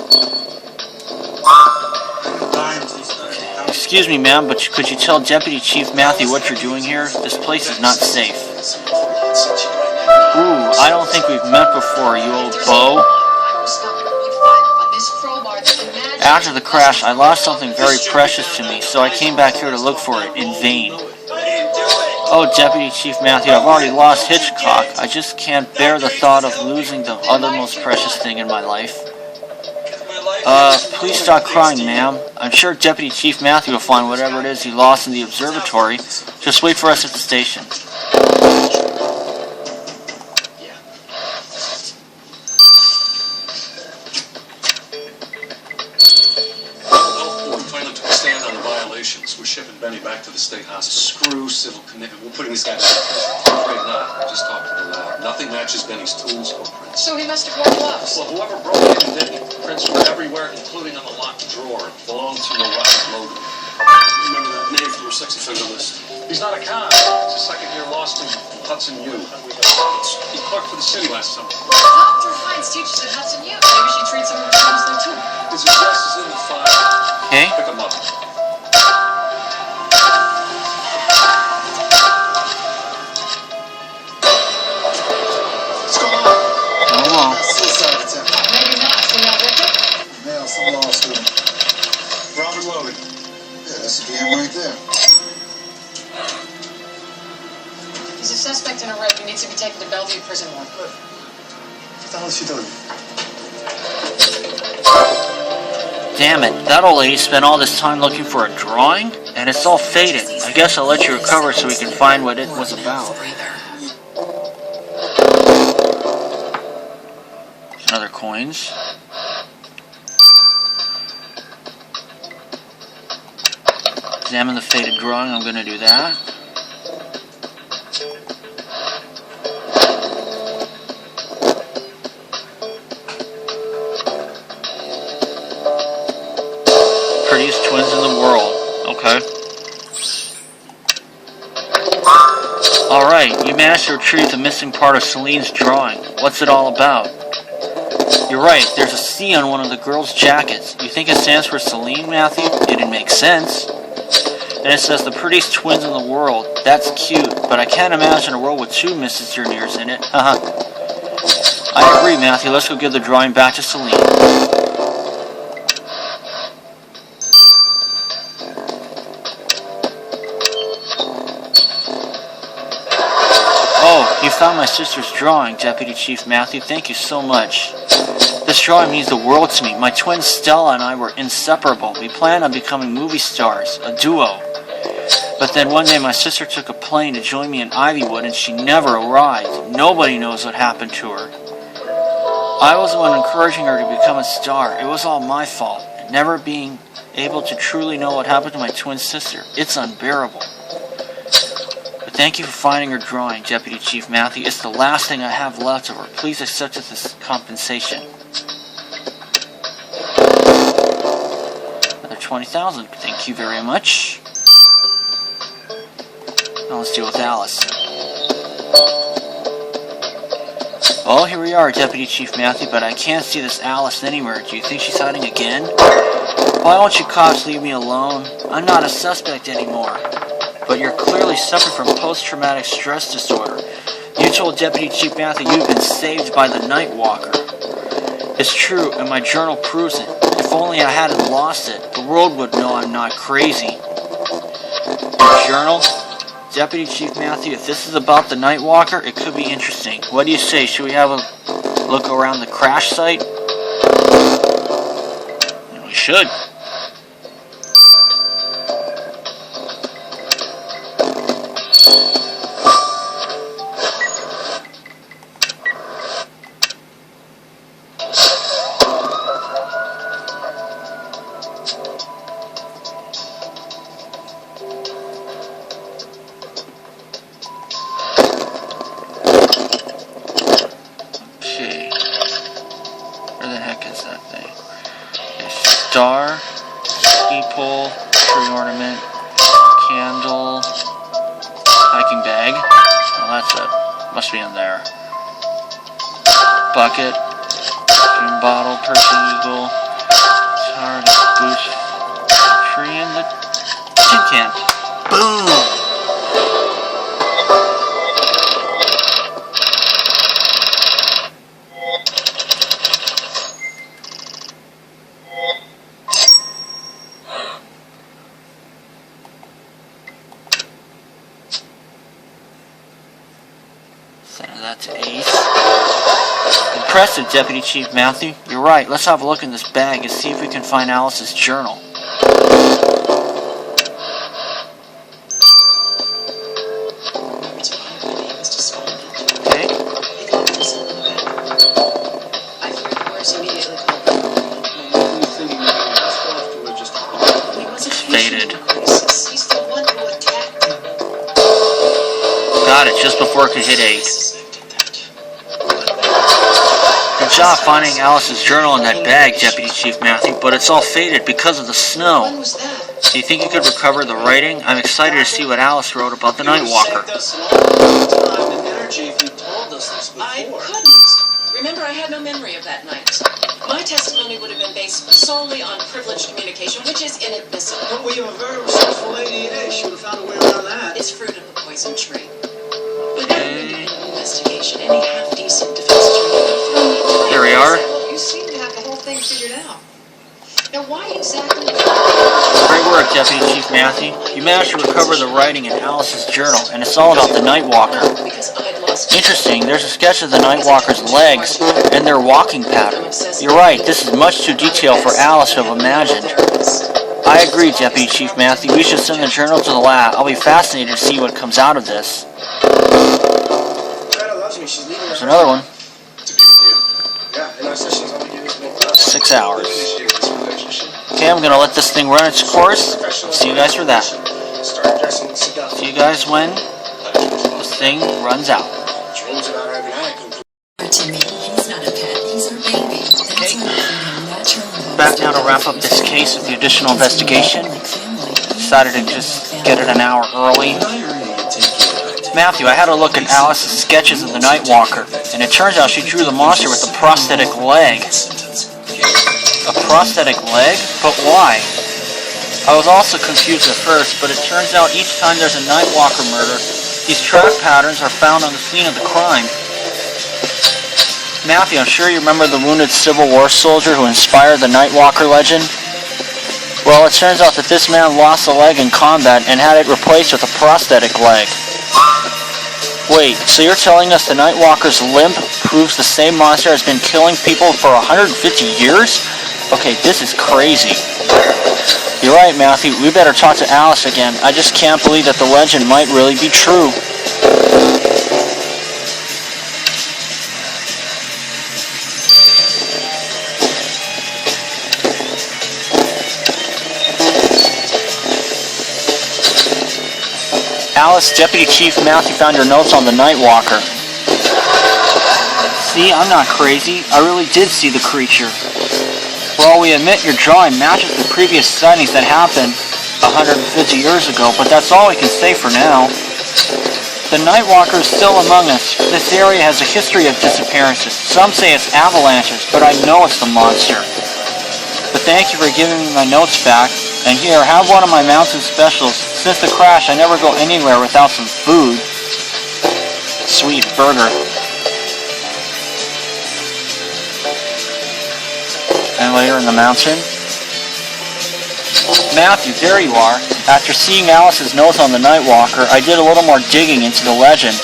Excuse me, ma'am, but could you tell Deputy Chief Matthew what you're doing here? This place is not safe. Ooh, I don't think we've met before, you old beau. After the crash, I lost something very precious to me, so I came back here to look for it in vain. Oh, Deputy Chief Matthew, I've already lost Hitchcock. I just can't bear the thought of losing the other most precious thing in my life. Please stop crying, ma'am. I'm sure Deputy Chief Matthew will find whatever it is he lost in the observatory. Just wait for us at the station. We're shipping Benny back to the state hospital. Screw civil commitment. We're putting this guy back in prison. Afraid not. I just talked to the lab. Nothing matches Benny's tools or prints. So he must have worn gloves. Well, whoever broke in did. Prints were everywhere, including on the locked drawer. It belonged to Robert Logan. Remember that name from your sex offender list. He's not a con. He's a second-year law student from Hudson U. He clerked for the city last summer. Dr. Hines teaches at Hudson U. Maybe she treats some of her students there too. His address is in the file. Okay. Pick him up. What's going on? Oh, Suicide attempt. Maybe not. So now victim? Yeah, some law student. Robert Logan. Yeah, that's the DM right there. He's a suspect in a rape. He needs to be taken to Bellevue Prison Ward. What the hell is she doing? damn it. That old lady spent all this time looking for a drawing, and it's all faded. I guess I'll let you recover so we can find what it was about. There's another coins. Examine the faded drawing. I'm going to do that. Prettiest twins in the world. Okay. Alright, you managed to retrieve the missing part of Celine's drawing. What's it all about? You're right, there's a C on one of the girls' jackets. You think it stands for Celine, Matthew? It'd make sense. And it says the prettiest twins in the world. That's cute, but I can't imagine a world with two Mrs. Derniers in it. Haha. I agree, Matthew. Let's go give the drawing back to Celine. Oh, you found my sister's drawing, Deputy Chief Matthew. Thank you so much. This drawing means the world to me. My twin Stella and I were inseparable. We planned on becoming movie stars, a duo. But then one day my sister took a plane to join me in Ivywood and she never arrived. Nobody knows what happened to her. I was the one encouraging her to become a star. It was all my fault. Never being able to truly know what happened to my twin sister. It's unbearable. But thank you for finding her drawing, Deputy Chief Matthew. It's the last thing I have left of her. Please accept it as compensation. Another 20,000. Thank you very much. Now let's deal with Alice. Well, here we are, Deputy Chief Matthew, but I can't see this Alice anywhere. Do you think she's hiding again? Why won't you cops leave me alone? I'm not a suspect anymore. But you're clearly suffering from post-traumatic stress disorder. You told Deputy Chief Matthew you've been saved by the Night Walker. It's true, and my journal proves it. If only I hadn't lost it, the world would know I'm not crazy. Your journal? Deputy Chief Matthew, if this is about the Night Walker, it could be interesting. What do you say? Should we have a look around the crash site? We should. Star, ski pole, tree ornament, candle, hiking bag. Oh, that's it. Must be in there. Bucket, green bottle, perfume eagle, guitar, boost, tree, and the tin can. Boom! Send that to Ace. Impressive, Deputy Chief Matthew. You're right. Let's have a look in this bag and see if we can find Alice's journal. Okay. It's faded. Got it, just before it could hit 8. Good job finding Alice's journal in that bag, Deputy Chief Matthew, but it's all faded because of the snow. When was that? Do you think you could recover the writing? I'm excited to see what Alice wrote about the Nightwalker. I couldn't. Remember, I had no memory of that night. My testimony would have been based solely on privileged communication, which is inadmissible. But we have a very resourceful lady in She would have found a way around that. It's fruit of the poison tree. Without an independent investigation, any half-decent defense attorney... Here we are. You seem to have the whole thing figured out. Now, why exactly... Great work, Deputy Chief Matthew. You managed to recover the writing in Alice's journal, and it's all about the Nightwalker. Because I'd lost... Interesting, there's a sketch of the Nightwalker's legs and their walking pattern. You're right, this is much too detailed for Alice to have imagined. I agree, Deputy Chief Matthew. We should send the journal to the lab. I'll be fascinated to see what comes out of this. There's another one. To be with you. Yeah, and I said she's only giving me 6 hours. Initiated this relationship. Okay, I'm gonna let this thing run its course. See you guys for that. Start dressing the cigar. See you guys when this thing runs out. Dreams about her every night. To me, he's not a pet, he's our baby. That's why we feed him natural. Back now to wrap up this case of the additional investigation. Decided to just get it an hour early. Matthew, I had a look at Alice's sketches of the Nightwalker, and it turns out she drew the monster with a prosthetic leg. A prosthetic leg? But why? I was also confused at first, but it turns out each time there's a Nightwalker murder, these track patterns are found on the scene of the crime. Matthew, I'm sure you remember the wounded Civil War soldier who inspired the Nightwalker legend? Well, it turns out that this man lost a leg in combat and had it replaced with a prosthetic leg. Wait, so you're telling us the Nightwalker's limp proves the same monster has been killing people for 150 years? Okay, this is crazy. You're right, Matthew. We better talk to Alice again. I just can't believe that the legend might really be true. Alice, Deputy Chief Matthew found your notes on the Nightwalker. See, I'm not crazy. I really did see the creature. Well, we admit your drawing matches the previous sightings that happened 150 years ago, but that's all we can say for now. The Nightwalker is still among us. This area has a history of disappearances. Some say it's avalanches, but I know it's the monster. But thank you for giving me my notes back. And here, have one of my mountain specials. Since the crash, I never go anywhere without some food. Sweet burger. And later in the mountain. Matthew, there you are. After seeing Alice's notes on the Nightwalker, I did a little more digging into the legend.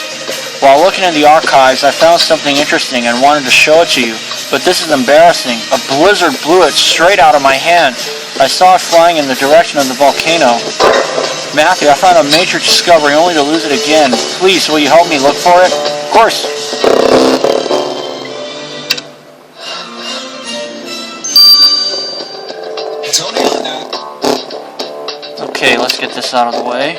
While looking in the archives, I found something interesting and wanted to show it to you. But this is embarrassing. A blizzard blew it straight out of my hand. I saw it flying in the direction of the volcano. Matthew, I found a major discovery only to lose it again. Please, will you help me look for it? Of course. Okay, let's get this out of the way.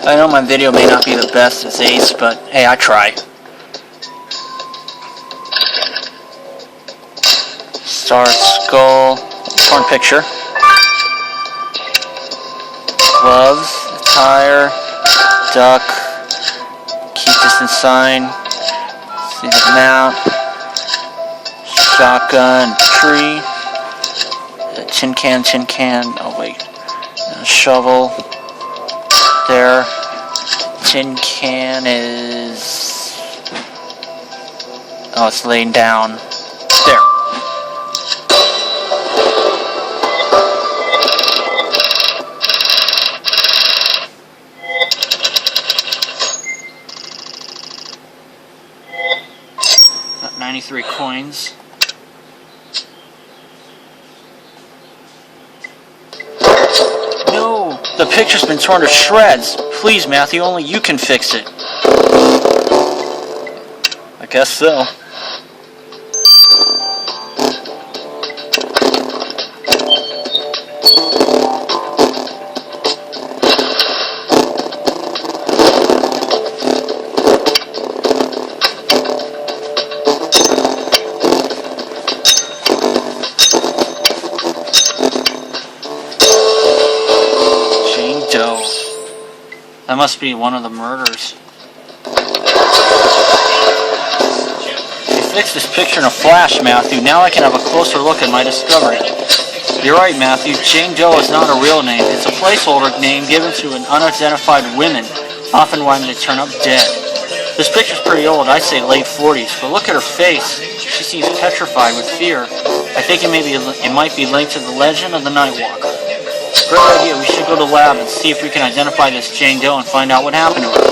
I know my video may not be the best as Ace, but hey, I try. Star, skull, torn picture. Gloves, attire, duck, keep distance sign, see the map, shotgun, tree, tin can, oh wait, shovel, there, tin can is, oh it's laying down, there. Got 93 coins. No! The picture's been torn to shreds! Please, Matthew, only you can fix it. I guess so. That must be one of the murders. You fixed this picture in a flash, Matthew. Now I can have a closer look at my discovery. You're right, Matthew. Jane Doe is not a real name. It's a placeholder name given to an unidentified women, often when they turn up dead. This picture's pretty old. I'd say late 40s. But look at her face. She seems petrified with fear. I think it might be linked to the legend of the Nightwalker. Great idea. We should go to the lab and see if we can identify this Jane Doe and find out what happened to her.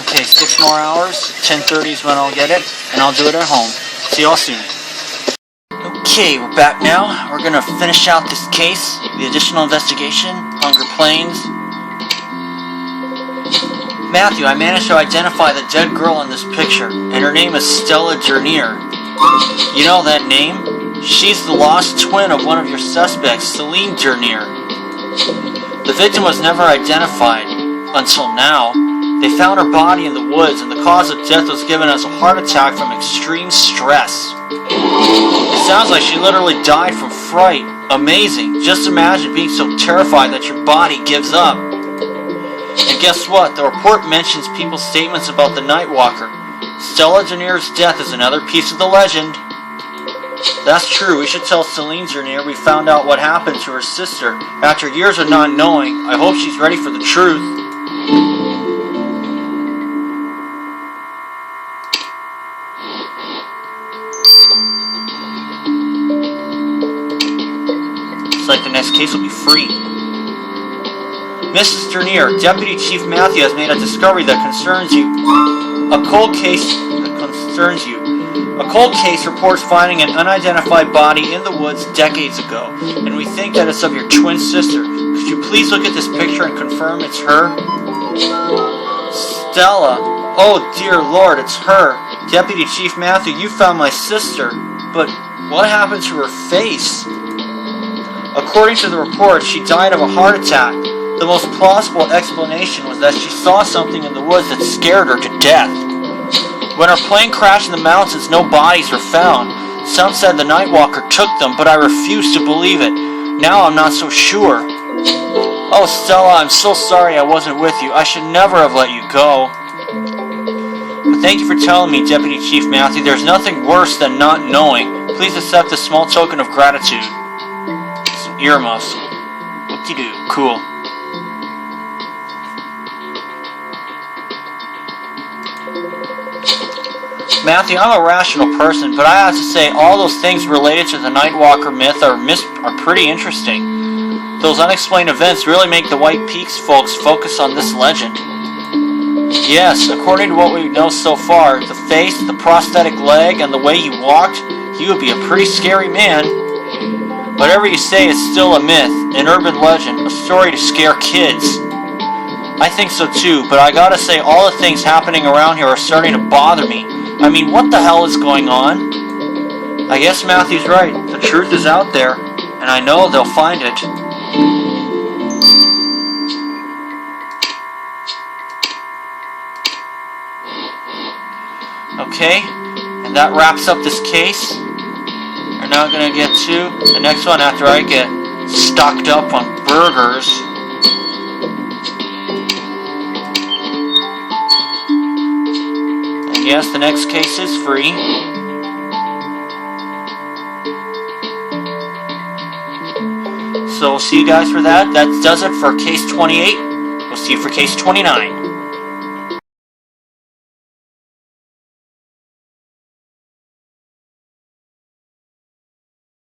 Okay, 6 more hours. 10:30 is when I'll get it, and I'll do it at home. See y'all soon. Okay, we're back now. We're gonna finish out this case. The additional investigation, Hunger Plains. Matthew, I managed to identify the dead girl in this picture, and her name is Stella Dernier. You know that name? She's the lost twin of one of your suspects, Celine Dernier. The victim was never identified until now. They found her body in the woods, and the cause of death was given as a heart attack from extreme stress. It sounds like she literally died from fright. Amazing. Just imagine being so terrified that your body gives up. And guess what? The report mentions people's statements about the Nightwalker. Stella Dernier's death is another piece of the legend. That's true. We should tell Celine Dernier we found out what happened to her sister. After years of not knowing, I hope she's ready for the truth. Looks like the next case will be free. Mrs. Dernier, Deputy Chief Matthew has made a discovery that concerns you. A cold case reports finding an unidentified body in the woods decades ago, and we think that it's of your twin sister. Could you please look at this picture and confirm it's her? Stella. Oh dear Lord, it's her. Deputy Chief Matthew, you found my sister. But what happened to her face? According to the report, she died of a heart attack. The most plausible explanation was that she saw something in the woods that scared her to death. When her plane crashed in the mountains, no bodies were found. Some said the Nightwalker took them, but I refused to believe it. Now I'm not so sure. Oh, Stella, I'm so sorry I wasn't with you. I should never have let you go. But thank you for telling me, Deputy Chief Matthew. There's nothing worse than not knowing. Please accept this small token of gratitude. Some earmuffs. Whoop-de-doo. Cool. Matthew, I'm a rational person, but I have to say all those things related to the Nightwalker myth are pretty interesting. Those unexplained events really make the White Peaks folks focus on this legend. Yes, according to what we know so far, the face, the prosthetic leg, and the way he walked, he would be a pretty scary man. Whatever you say, it's still a myth, an urban legend, a story to scare kids. I think so too, but I gotta say all the things happening around here are starting to bother me. I mean, what the hell is going on? I guess Matthew's right. The truth is out there, and I know they'll find it. Okay, and that wraps up this case. We're now going to get to the next one after I get stocked up on burgers. Yes, the next case is free. So we'll see you guys for that. That does it for case 28. We'll see you for case 29.